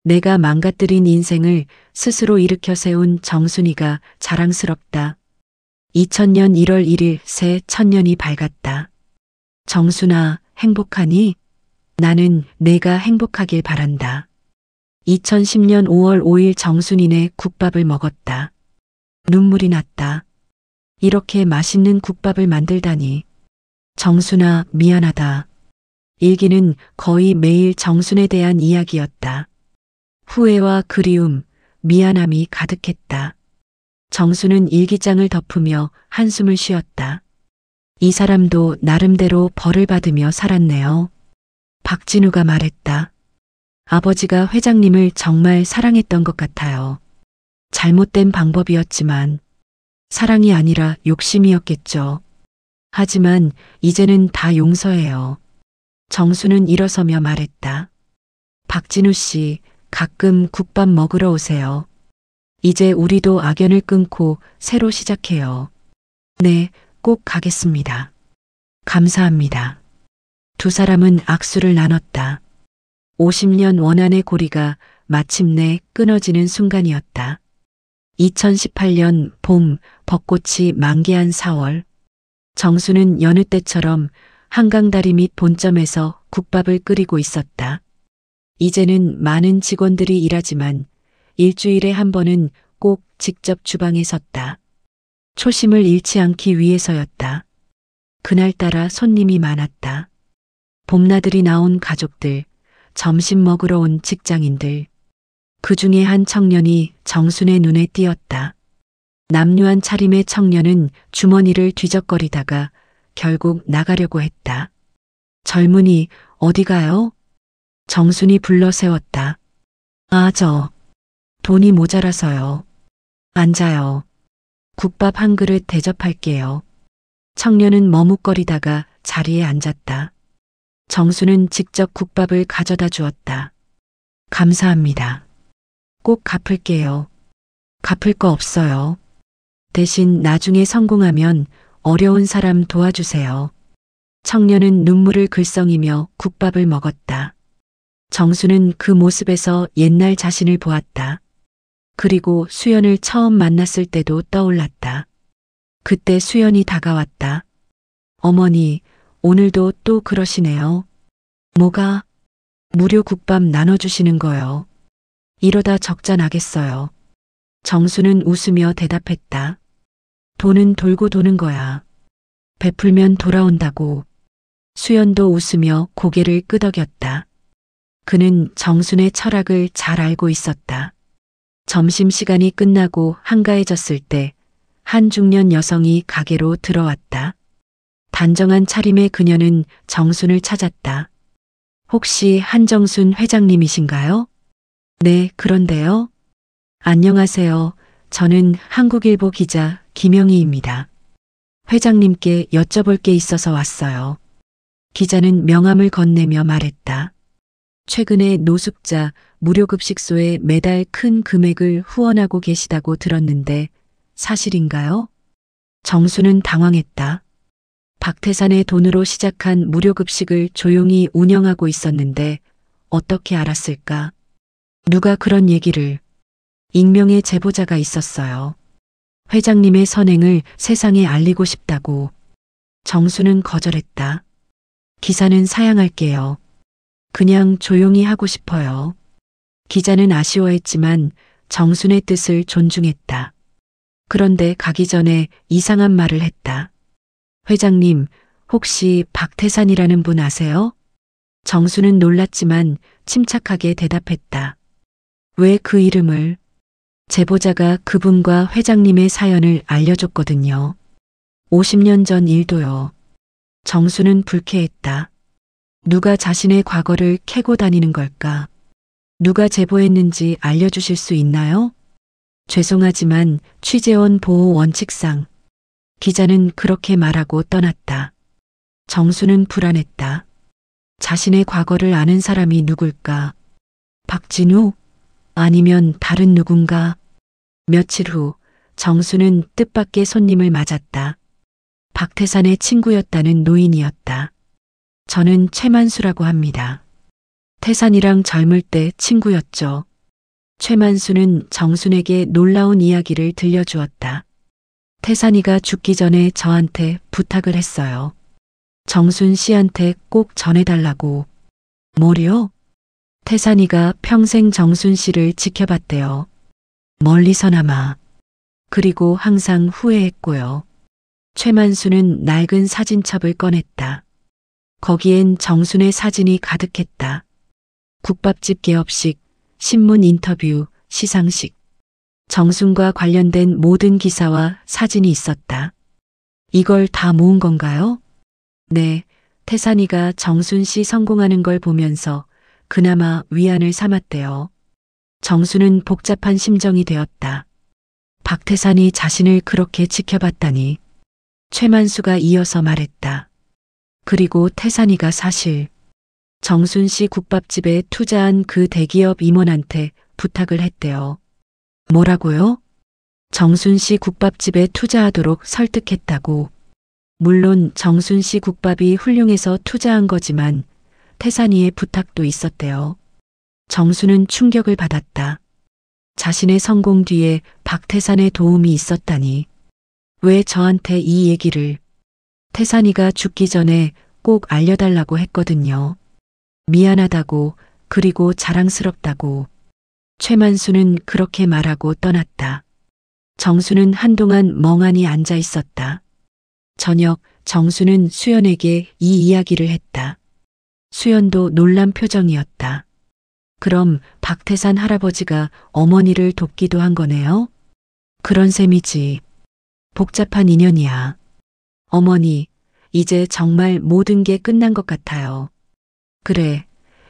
내가 망가뜨린 인생을 스스로 일으켜 세운 정순이가 자랑스럽다. 2000년 1월 1일 새 천년이 밝았다. 정순아, 행복하니? 나는 내가 행복하길 바란다. 2010년 5월 5일 정순이네 국밥을 먹었다. 눈물이 났다. 이렇게 맛있는 국밥을 만들다니. 정순아, 미안하다. 일기는 거의 매일 정순에 대한 이야기였다. 후회와 그리움, 미안함이 가득했다. 정수는 일기장을 덮으며 한숨을 쉬었다. 이 사람도 나름대로 벌을 받으며 살았네요. 박진우가 말했다. 아버지가 회장님을 정말 사랑했던 것 같아요. 잘못된 방법이었지만 사랑이 아니라 욕심이었겠죠. 하지만 이제는 다 용서해요. 정수는 일어서며 말했다. 박진우 씨, 가끔 국밥 먹으러 오세요. 이제 우리도 악연을 끊고 새로 시작해요. 네, 꼭 가겠습니다. 감사합니다. 두 사람은 악수를 나눴다. 50년 원한의 고리가 마침내 끊어지는 순간이었다. 2018년 봄, 벚꽃이 만개한 4월. 정수는 여느 때처럼 한강다리 밑 본점에서 국밥을 끓이고 있었다. 이제는 많은 직원들이 일하지만 일주일에 한 번은 꼭 직접 주방에 섰다. 초심을 잃지 않기 위해서였다. 그날따라 손님이 많았다. 봄나들이 나온 가족들, 점심 먹으러 온 직장인들. 그 중에 한 청년이 정순의 눈에 띄었다. 남루한 차림의 청년은 주머니를 뒤적거리다가 결국 나가려고 했다. 젊은이, 어디 가요? 정순이 불러 세웠다. 아, 돈이 모자라서요. 앉아요. 국밥 한 그릇 대접할게요. 청년은 머뭇거리다가 자리에 앉았다. 정수는 직접 국밥을 가져다 주었다. 감사합니다. 꼭 갚을게요. 갚을 거 없어요. 대신 나중에 성공하면 어려운 사람 도와주세요. 청년은 눈물을 글썽이며 국밥을 먹었다. 정수는 그 모습에서 옛날 자신을 보았다. 그리고 수연을 처음 만났을 때도 떠올랐다. 그때 수연이 다가왔다. 어머니, 오늘도 또 그러시네요. 뭐가? 무료 국밥 나눠주시는 거요. 이러다 적자 나겠어요. 정수는 웃으며 대답했다. 돈은 돌고 도는 거야. 베풀면 돌아온다고. 수연도 웃으며 고개를 끄덕였다. 그는 정순의 철학을 잘 알고 있었다. 점심시간이 끝나고 한가해졌을 때 한 중년 여성이 가게로 들어왔다. 단정한 차림의 그녀는 정순을 찾았다. 혹시 한정순 회장님이신가요? 네, 그런데요. 안녕하세요. 저는 한국일보 기자 김영희입니다. 회장님께 여쭤볼 게 있어서 왔어요. 기자는 명함을 건네며 말했다. 최근에 노숙자 무료급식소에 매달 큰 금액을 후원하고 계시다고 들었는데 사실인가요? 정수는 당황했다. 박태산의 돈으로 시작한 무료급식을 조용히 운영하고 있었는데 어떻게 알았을까? 누가 그런 얘기를? 익명의 제보자가 있었어요. 회장님의 선행을 세상에 알리고 싶다고. 정수는 거절했다. 기사는 사양할게요. 그냥 조용히 하고 싶어요. 기자는 아쉬워했지만 정순의 뜻을 존중했다. 그런데 가기 전에 이상한 말을 했다. 회장님, 혹시 박태산이라는 분 아세요? 정수는 놀랐지만 침착하게 대답했다. 왜 그 이름을? 제보자가 그분과 회장님의 사연을 알려줬거든요. 50년 전 일도요. 정수는 불쾌했다. 누가 자신의 과거를 캐고 다니는 걸까? 누가 제보했는지 알려주실 수 있나요? 죄송하지만 취재원 보호 원칙상. 기자는 그렇게 말하고 떠났다. 정수는 불안했다. 자신의 과거를 아는 사람이 누굴까? 박진우? 아니면 다른 누군가? 며칠 후 정수는 뜻밖의 손님을 맞았다. 박태산의 친구였다는 노인이었다. 저는 최만수라고 합니다. 태산이랑 젊을 때 친구였죠. 최만수는 정순에게 놀라운 이야기를 들려주었다. 태산이가 죽기 전에 저한테 부탁을 했어요. 정순 씨한테 꼭 전해달라고. 뭐요? 태산이가 평생 정순 씨를 지켜봤대요. 멀리서나마. 그리고 항상 후회했고요. 최만수는 낡은 사진첩을 꺼냈다. 거기엔 정순의 사진이 가득했다. 국밥집 개업식, 신문 인터뷰, 시상식. 정순과 관련된 모든 기사와 사진이 있었다. 이걸 다 모은 건가요? 네, 태산이가 정순 씨 성공하는 걸 보면서 그나마 위안을 삼았대요. 정수는 복잡한 심정이 되었다. 박태산이 자신을 그렇게 지켜봤다니. 최만수가 이어서 말했다. 그리고 태산이가 사실 정순 씨 국밥집에 투자한 그 대기업 임원한테 부탁을 했대요. 뭐라고요? 정순 씨 국밥집에 투자하도록 설득했다고. 물론 정순 씨 국밥이 훌륭해서 투자한 거지만 태산이의 부탁도 있었대요. 정수는 충격을 받았다. 자신의 성공 뒤에 박태산의 도움이 있었다니. 왜 저한테 이 얘기를? 태산이가 죽기 전에 꼭 알려달라고 했거든요. 미안하다고, 그리고 자랑스럽다고. 최만수는 그렇게 말하고 떠났다. 정수는 한동안 멍하니 앉아 있었다. 저녁 정수는 수연에게 이 이야기를 했다. 수연도 놀란 표정이었다. 그럼 박태산 할아버지가 어머니를 돕기도 한 거네요? 그런 셈이지. 복잡한 인연이야. 어머니, 이제 정말 모든 게 끝난 것 같아요. 그래,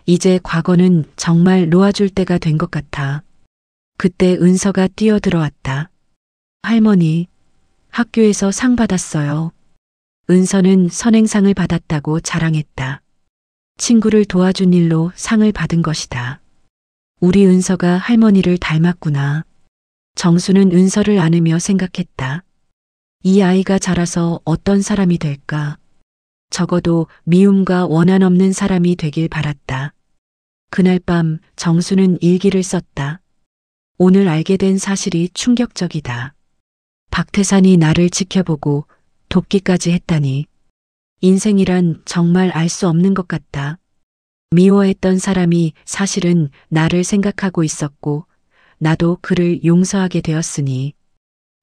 이제 과거는 정말 놓아줄 때가 된 것 같아. 그때 은서가 뛰어들어왔다. 할머니, 학교에서 상 받았어요. 은서는 선행상을 받았다고 자랑했다. 친구를 도와준 일로 상을 받은 것이다. 우리 은서가 할머니를 닮았구나. 정수는 은서를 안으며 생각했다. 이 아이가 자라서 어떤 사람이 될까? 적어도 미움과 원한 없는 사람이 되길 바랐다. 그날 밤 정수는 일기를 썼다. 오늘 알게 된 사실이 충격적이다. 박태산이 나를 지켜보고 돕기까지 했다니. 인생이란 정말 알 수 없는 것 같다. 미워했던 사람이 사실은 나를 생각하고 있었고 나도 그를 용서하게 되었으니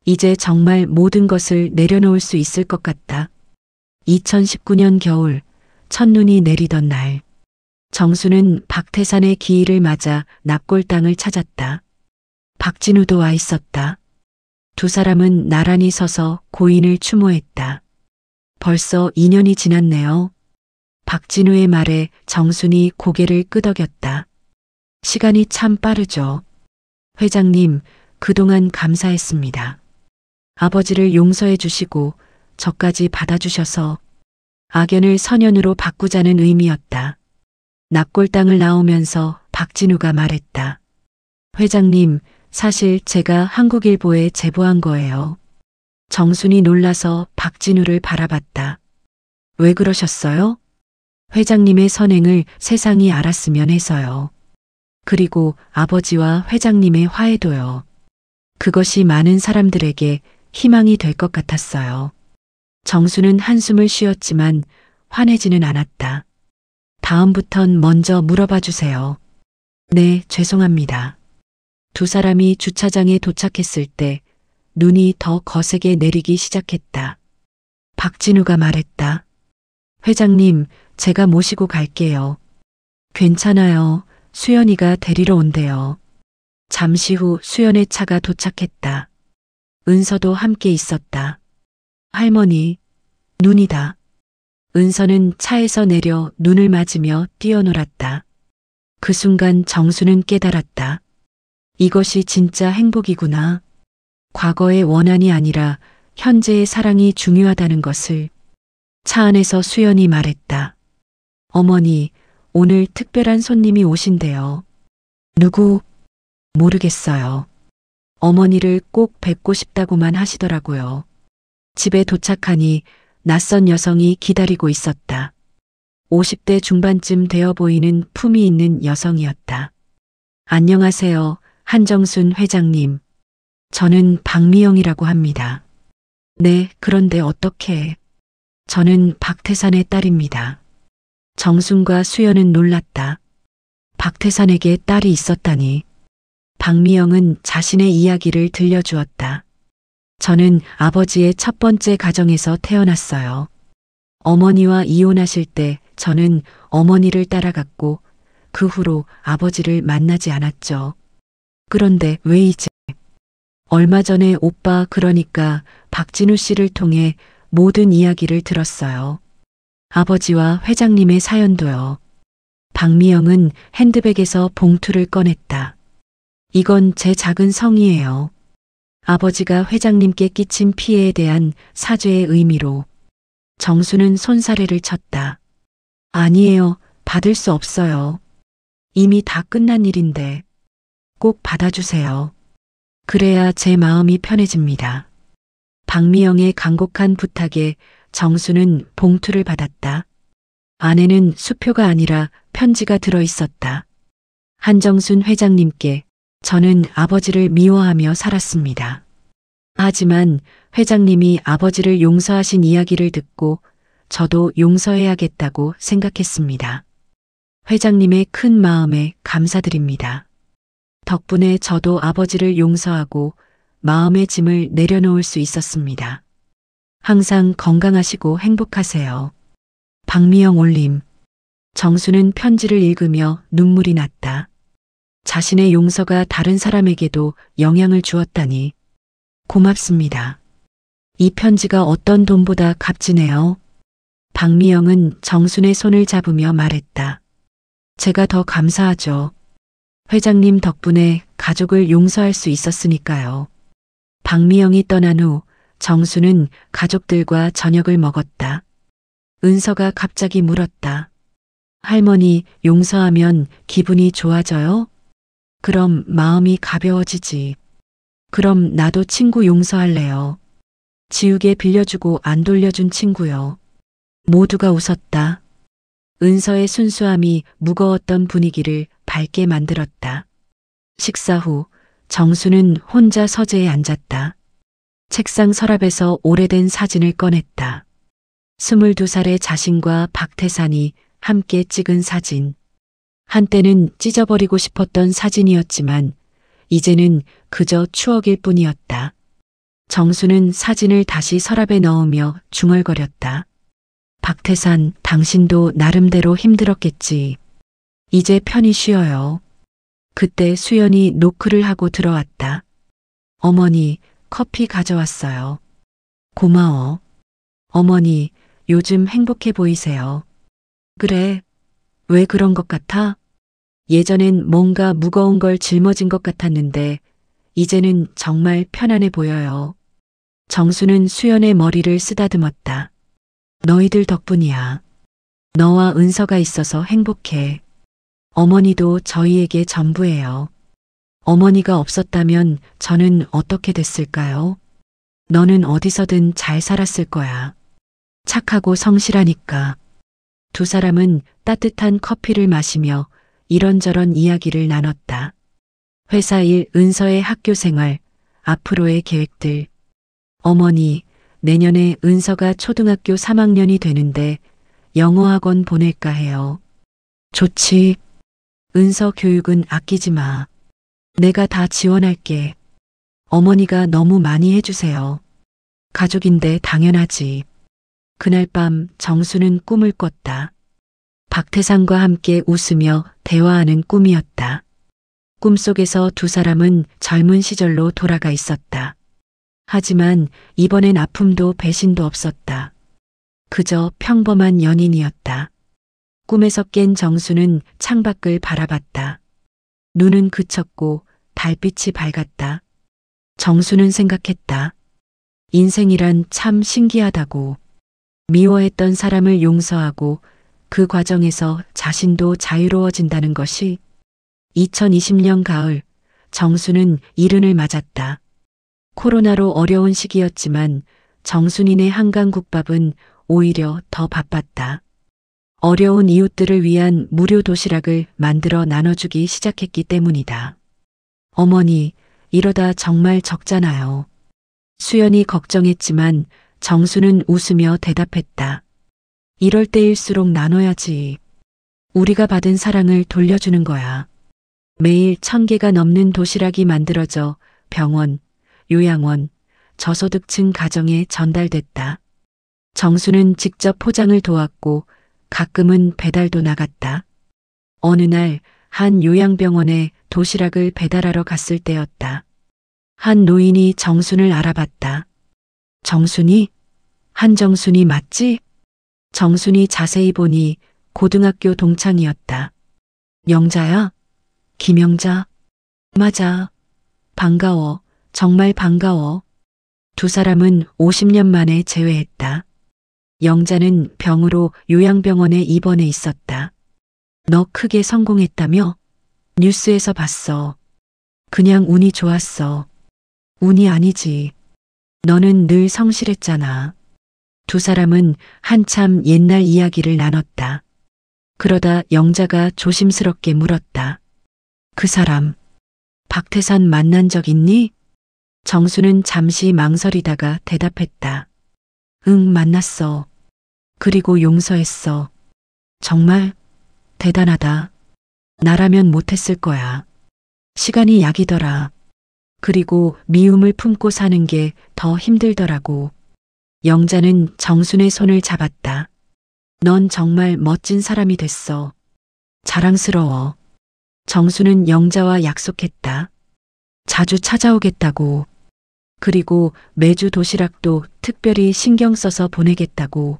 이제 정말 모든 것을 내려놓을 수 있을 것 같다. 2019년 겨울 첫눈이 내리던 날 정수는 박태산의 기일을 맞아 납골당을 찾았다. 박진우도 와 있었다. 두 사람은 나란히 서서 고인을 추모했다. 벌써 2년이 지났네요. 박진우의 말에 정순이 고개를 끄덕였다. 시간이 참 빠르죠. 회장님, 그동안 감사했습니다. 아버지를 용서해 주시고 저까지 받아주셔서 악연을 선연으로 바꾸자는 의미였다. 납골당을 나오면서 박진우가 말했다. 회장님, 사실 제가 한국일보에 제보한 거예요. 정순이 놀라서 박진우를 바라봤다. 왜 그러셨어요? 회장님의 선행을 세상이 알았으면 해서요. 그리고 아버지와 회장님의 화해도요. 그것이 많은 사람들에게 희망이 될 것 같았어요. 정수는 한숨을 쉬었지만 화내지는 않았다. 다음부턴 먼저 물어봐 주세요. 네, 죄송합니다. 두 사람이 주차장에 도착했을 때 눈이 더 거세게 내리기 시작했다. 박진우가 말했다. 회장님, 제가 모시고 갈게요. 괜찮아요. 수연이가 데리러 온대요. 잠시 후 수연의 차가 도착했다. 은서도 함께 있었다. 할머니, 눈이다. 은서는 차에서 내려 눈을 맞으며 뛰어놀았다. 그 순간 정수는 깨달았다. 이것이 진짜 행복이구나. 과거의 원한이 아니라 현재의 사랑이 중요하다는 것을. 차 안에서 수연이 말했다. 어머니, 오늘 특별한 손님이 오신대요. 누구? 모르겠어요. 어머니를 꼭 뵙고 싶다고만 하시더라고요. 집에 도착하니 낯선 여성이 기다리고 있었다. 50대 중반쯤 되어 보이는 품이 있는 여성이었다. 안녕하세요, 한정순 회장님. 저는 박미영이라고 합니다. 네, 그런데 어떻게? 저는 박태산의 딸입니다. 정순과 수연은 놀랐다. 박태산에게 딸이 있었다니. 박미영은 자신의 이야기를 들려주었다. 저는 아버지의 첫 번째 가정에서 태어났어요. 어머니와 이혼하실 때 저는 어머니를 따라갔고 그 후로 아버지를 만나지 않았죠. 그런데 왜 이제? 얼마 전에 오빠, 그러니까 박진우 씨를 통해 모든 이야기를 들었어요. 아버지와 회장님의 사연도요. 박미영은 핸드백에서 봉투를 꺼냈다. 이건 제 작은 성의예요. 아버지가 회장님께 끼친 피해에 대한 사죄의 의미로. 정수는 손사래를 쳤다. 아니에요. 받을 수 없어요. 이미 다 끝난 일인데. 꼭 받아주세요. 그래야 제 마음이 편해집니다. 박미영의 간곡한 부탁에 정수는 봉투를 받았다. 안에는 수표가 아니라 편지가 들어 있었다. 한정순 회장님께 저는 아버지를 미워하며 살았습니다. 하지만 회장님이 아버지를 용서하신 이야기를 듣고 저도 용서해야겠다고 생각했습니다. 회장님의 큰 마음에 감사드립니다. 덕분에 저도 아버지를 용서하고 마음의 짐을 내려놓을 수 있었습니다. 항상 건강하시고 행복하세요. 박미영 올림. 정수는 편지를 읽으며 눈물이 났다. 자신의 용서가 다른 사람에게도 영향을 주었다니. 고맙습니다. 이 편지가 어떤 돈보다 값지네요. 박미영은 정순의 손을 잡으며 말했다. 제가 더 감사하죠. 회장님 덕분에 가족을 용서할 수 있었으니까요. 박미영이 떠난 후 정수는 가족들과 저녁을 먹었다. 은서가 갑자기 물었다. 할머니 용서하면 기분이 좋아져요? 그럼 마음이 가벼워지지. 그럼 나도 친구 용서할래요. 지우개 빌려주고 안 돌려준 친구요. 모두가 웃었다. 은서의 순수함이 무거웠던 분위기를 밝게 만들었다. 식사 후 정수는 혼자 서재에 앉았다. 책상 서랍에서 오래된 사진을 꺼냈다. 22살의 자신과 박태산이 함께 찍은 사진. 한때는 찢어버리고 싶었던 사진이었지만 이제는 그저 추억일 뿐이었다. 정수는 사진을 다시 서랍에 넣으며 중얼거렸다. 박태산, 당신도 나름대로 힘들었겠지. 이제 편히 쉬어요. 그때 수연이 노크를 하고 들어왔다. 어머니, 커피 가져왔어요. 고마워. 어머니, 요즘 행복해 보이세요. 그래. 왜 그런 것 같아? 예전엔 뭔가 무거운 걸 짊어진 것 같았는데 이제는 정말 편안해 보여요. 정수는 수연의 머리를 쓰다듬었다. 너희들 덕분이야. 너와 은서가 있어서 행복해. 어머니도 저희에게 전부예요. 어머니가 없었다면 저는 어떻게 됐을까요? 너는 어디서든 잘 살았을 거야. 착하고 성실하니까. 두 사람은 따뜻한 커피를 마시며 이런저런 이야기를 나눴다. 회사 일, 은서의 학교 생활, 앞으로의 계획들. 어머니, 내년에 은서가 초등학교 3학년이 되는데 영어학원 보낼까 해요. 좋지. 은서 교육은 아끼지 마. 내가 다 지원할게. 어머니가 너무 많이 해주세요. 가족인데 당연하지. 그날 밤 정수는 꿈을 꿨다. 박태상과 함께 웃으며 대화하는 꿈이었다. 꿈속에서 두 사람은 젊은 시절로 돌아가 있었다. 하지만 이번엔 아픔도 배신도 없었다. 그저 평범한 연인이었다. 꿈에서 깬 정수는 창밖을 바라봤다. 눈은 그쳤고 달빛이 밝았다. 정수는 생각했다. 인생이란 참 신기하다고. 미워했던 사람을 용서하고 그 과정에서 자신도 자유로워진다는 것이. 2020년 가을, 정수는 이른을 맞았다. 코로나로 어려운 시기였지만 정순이네 한강국밥은 오히려 더 바빴다. 어려운 이웃들을 위한 무료 도시락을 만들어 나눠주기 시작했기 때문이다. 어머니, 이러다 정말 적잖아요. 수연이 걱정했지만 정수는 웃으며 대답했다. 이럴 때일수록 나눠야지. 우리가 받은 사랑을 돌려주는 거야. 매일 1000개가 넘는 도시락이 만들어져 병원, 요양원, 저소득층 가정에 전달됐다. 정수는 직접 포장을 도왔고 가끔은 배달도 나갔다. 어느 날 한 요양병원에 도시락을 배달하러 갔을 때였다. 한 노인이 정순을 알아봤다. 정순이? 한정순이 맞지? 정순이 자세히 보니 고등학교 동창이었다. 영자야? 김영자? 맞아. 반가워. 정말 반가워. 두 사람은 50년 만에 재회했다. 영자는 병으로 요양병원에 입원해 있었다. 너 크게 성공했다며? 뉴스에서 봤어. 그냥 운이 좋았어. 운이 아니지. 너는 늘 성실했잖아. 두 사람은 한참 옛날 이야기를 나눴다. 그러다 영자가 조심스럽게 물었다. 그 사람, 박태산 만난 적 있니? 정수는 잠시 망설이다가 대답했다. 응, 만났어. 그리고 용서했어. 정말 대단하다. 나라면 못했을 거야. 시간이 약이더라. 그리고 미움을 품고 사는 게 더 힘들더라고. 영자는 정순의 손을 잡았다. 넌 정말 멋진 사람이 됐어. 자랑스러워. 정수는 영자와 약속했다. 자주 찾아오겠다고. 그리고 매주 도시락도 특별히 신경 써서 보내겠다고.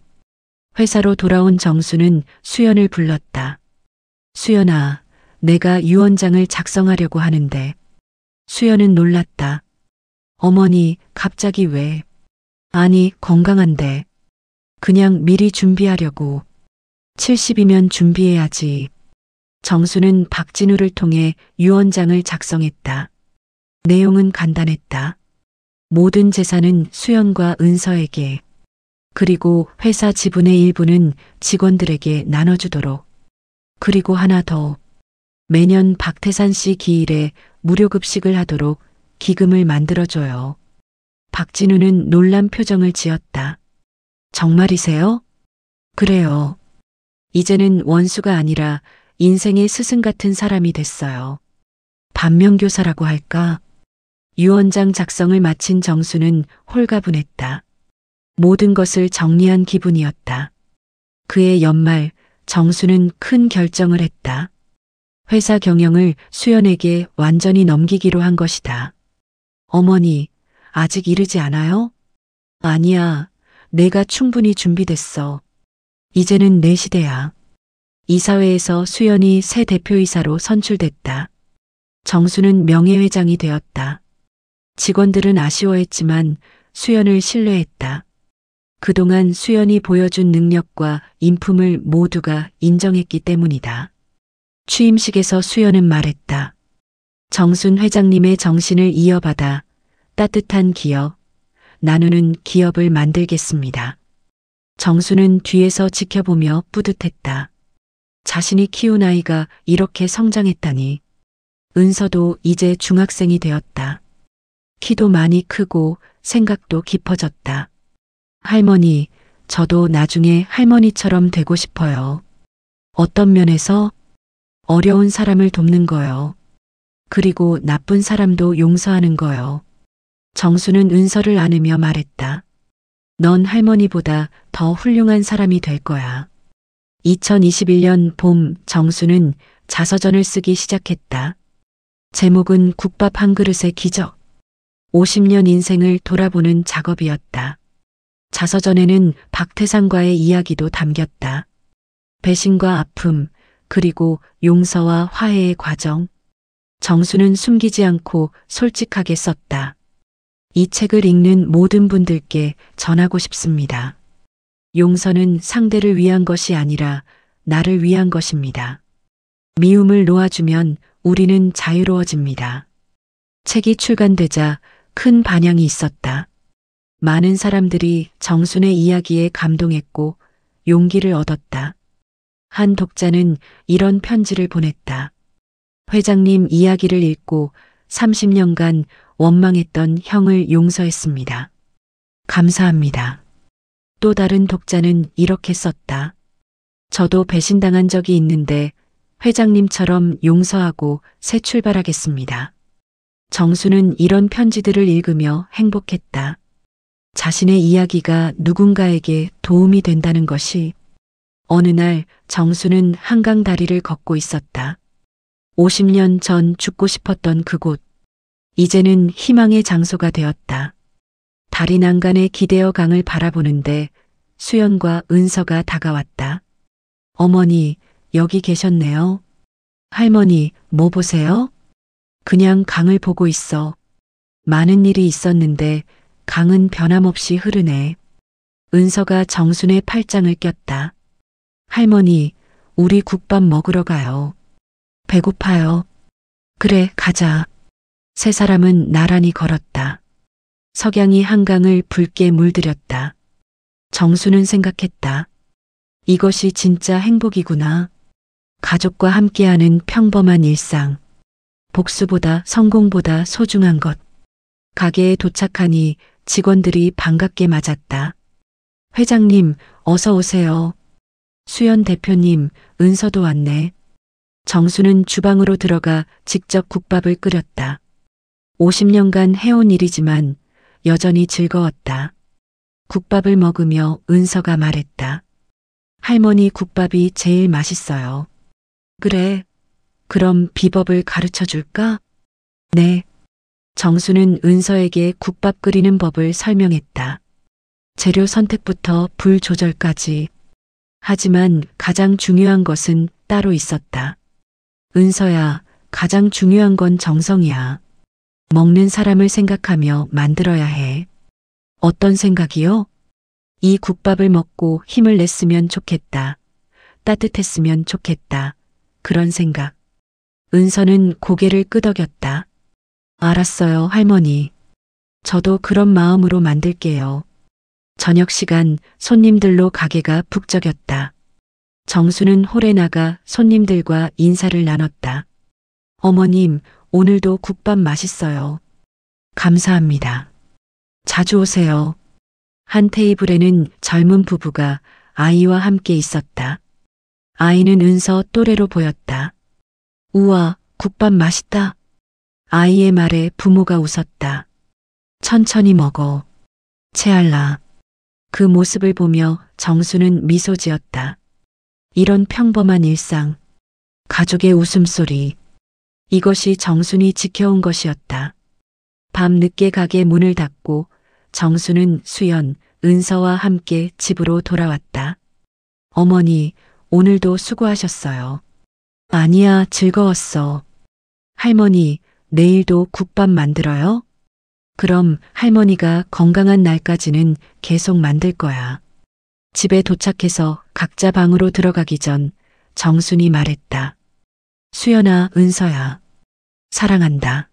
회사로 돌아온 정수는 수연을 불렀다. 수연아, 내가 유언장을 작성하려고 하는데. 수연은 놀랐다. 어머니, 갑자기 왜? 아니, 건강한데. 그냥 미리 준비하려고. 70이면 준비해야지. 정수는 박진우를 통해 유언장을 작성했다. 내용은 간단했다. 모든 재산은 수연과 은서에게, 그리고 회사 지분의 일부는 직원들에게 나눠주도록. 그리고 하나 더. 매년 박태산 씨 기일에 무료급식을 하도록 기금을 만들어줘요. 박진우는 놀란 표정을 지었다. 정말이세요? 그래요. 이제는 원수가 아니라 인생의 스승 같은 사람이 됐어요. 반면교사라고 할까? 유언장 작성을 마친 정수는 홀가분했다. 모든 것을 정리한 기분이었다. 그해 연말 정수는 큰 결정을 했다. 회사 경영을 수연에게 완전히 넘기기로 한 것이다. 어머니, 아직 이르지 않아요? 아니야, 내가 충분히 준비됐어. 이제는 내 시대야. 이사회에서 수연이 새 대표이사로 선출됐다. 정수는 명예회장이 되었다. 직원들은 아쉬워했지만 수연을 신뢰했다. 그동안 수연이 보여준 능력과 인품을 모두가 인정했기 때문이다. 취임식에서 수연은 말했다. 정순 회장님의 정신을 이어받아 따뜻한 기업, 나누는 기업을 만들겠습니다. 정수는 뒤에서 지켜보며 뿌듯했다. 자신이 키운 아이가 이렇게 성장했다니. 은서도 이제 중학생이 되었다. 키도 많이 크고 생각도 깊어졌다. 할머니, 저도 나중에 할머니처럼 되고 싶어요. 어떤 면에서? 어려운 사람을 돕는 거요. 그리고 나쁜 사람도 용서하는 거요. 정수는 은서를 안으며 말했다. 넌 할머니보다 더 훌륭한 사람이 될 거야. 2021년 봄 정수는 자서전을 쓰기 시작했다. 제목은 국밥 한 그릇의 기적. 50년 인생을 돌아보는 작업이었다. 자서전에는 박태산과의 이야기도 담겼다. 배신과 아픔, 그리고 용서와 화해의 과정. 정수는 숨기지 않고 솔직하게 썼다. 이 책을 읽는 모든 분들께 전하고 싶습니다. 용서는 상대를 위한 것이 아니라 나를 위한 것입니다. 미움을 놓아주면 우리는 자유로워집니다. 책이 출간되자 큰 반향이 있었다. 많은 사람들이 정순의 이야기에 감동했고 용기를 얻었다. 한 독자는 이런 편지를 보냈다. 회장님 이야기를 읽고 30년간 원망했던 형을 용서했습니다. 감사합니다. 또 다른 독자는 이렇게 썼다. 저도 배신당한 적이 있는데 회장님처럼 용서하고 새 출발하겠습니다. 정수는 이런 편지들을 읽으며 행복했다. 자신의 이야기가 누군가에게 도움이 된다는 것이. 어느 날 정수는 한강 다리를 걷고 있었다. 50년 전 죽고 싶었던 그곳. 이제는 희망의 장소가 되었다. 다리 난간에 기대어 강을 바라보는데 수연과 은서가 다가왔다. 어머니, 여기 계셨네요. 할머니, 뭐 보세요? 그냥 강을 보고 있어. 많은 일이 있었는데 강은 변함없이 흐르네. 은서가 정순의 팔짱을 꼈다. 할머니, 우리 국밥 먹으러 가요. 배고파요. 그래, 가자. 세 사람은 나란히 걸었다. 석양이 한강을 붉게 물들였다. 정수는 생각했다. 이것이 진짜 행복이구나. 가족과 함께하는 평범한 일상. 복수보다 성공보다 소중한 것. 가게에 도착하니 직원들이 반갑게 맞았다. 회장님, 어서 오세요. 수연 대표님, 은서도 왔네. 정수는 주방으로 들어가 직접 국밥을 끓였다. 50년간 해온 일이지만 여전히 즐거웠다. 국밥을 먹으며 은서가 말했다. 할머니 국밥이 제일 맛있어요. 그래, 그럼 비법을 가르쳐 줄까? 네. 정수는 은서에게 국밥 끓이는 법을 설명했다. 재료 선택부터 불 조절까지. 하지만 가장 중요한 것은 따로 있었다. 은서야, 가장 중요한 건 정성이야. 먹는 사람을 생각하며 만들어야 해. 어떤 생각이요? 이 국밥을 먹고 힘을 냈으면 좋겠다. 따뜻했으면 좋겠다. 그런 생각. 은서는 고개를 끄덕였다. 알았어요, 할머니. 저도 그런 마음으로 만들게요. 저녁 시간 손님들로 가게가 북적였다. 정수는 홀에 나가 손님들과 인사를 나눴다. 어머님, 오늘도 국밥 맛있어요. 감사합니다. 자주 오세요. 한 테이블에는 젊은 부부가 아이와 함께 있었다. 아이는 은서 또래로 보였다. 우와, 국밥 맛있다. 아이의 말에 부모가 웃었다. 천천히 먹어. 채알라. 그 모습을 보며 정수는 미소 지었다. 이런 평범한 일상. 가족의 웃음소리. 이것이 정순이 지켜온 것이었다. 밤 늦게 가게 문을 닫고 정수는 수연, 은서와 함께 집으로 돌아왔다. 어머니, 오늘도 수고하셨어요. 아니야, 즐거웠어. 할머니, 내일도 국밥 만들어요? 그럼 할머니가 건강한 날까지는 계속 만들 거야. 집에 도착해서 각자 방으로 들어가기 전 정순이 말했다. 수연아, 은서야. 사랑한다.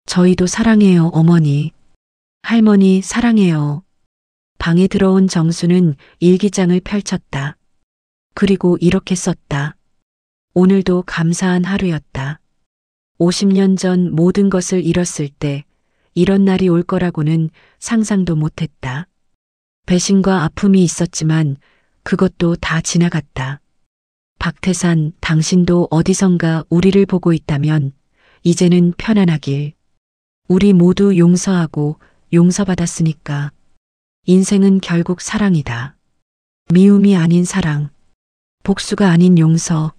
저희도 사랑해요, 어머니. 할머니, 사랑해요. 방에 들어온 정수는 일기장을 펼쳤다. 그리고 이렇게 썼다. 오늘도 감사한 하루였다. 50년 전 모든 것을 잃었을 때 이런 날이 올 거라고는 상상도 못했다. 배신과 아픔이 있었지만 그것도 다 지나갔다. 박태산, 당신도 어디선가 우리를 보고 있다면 이제는 편안하길. 우리 모두 용서하고 용서받았으니까. 인생은 결국 사랑이다. 미움이 아닌 사랑. 복수가 아닌 용서.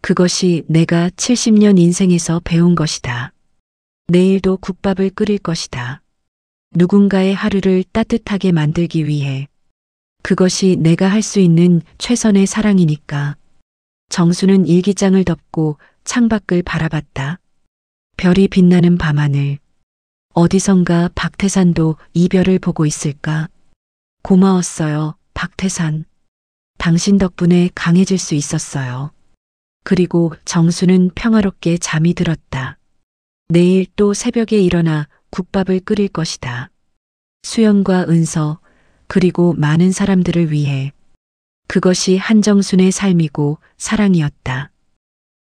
그것이 내가 70년 인생에서 배운 것이다. 내일도 국밥을 끓일 것이다. 누군가의 하루를 따뜻하게 만들기 위해. 그것이 내가 할 수 있는 최선의 사랑이니까. 정수는 일기장을 덮고 창밖을 바라봤다. 별이 빛나는 밤하늘. 어디선가 박태산도 이별을 보고 있을까? 고마웠어요, 박태산. 당신 덕분에 강해질 수 있었어요. 그리고 정수는 평화롭게 잠이 들었다. 내일 또 새벽에 일어나 국밥을 끓일 것이다. 수연과 은서, 그리고 많은 사람들을 위해. 그것이 한정순의 삶이고 사랑이었다.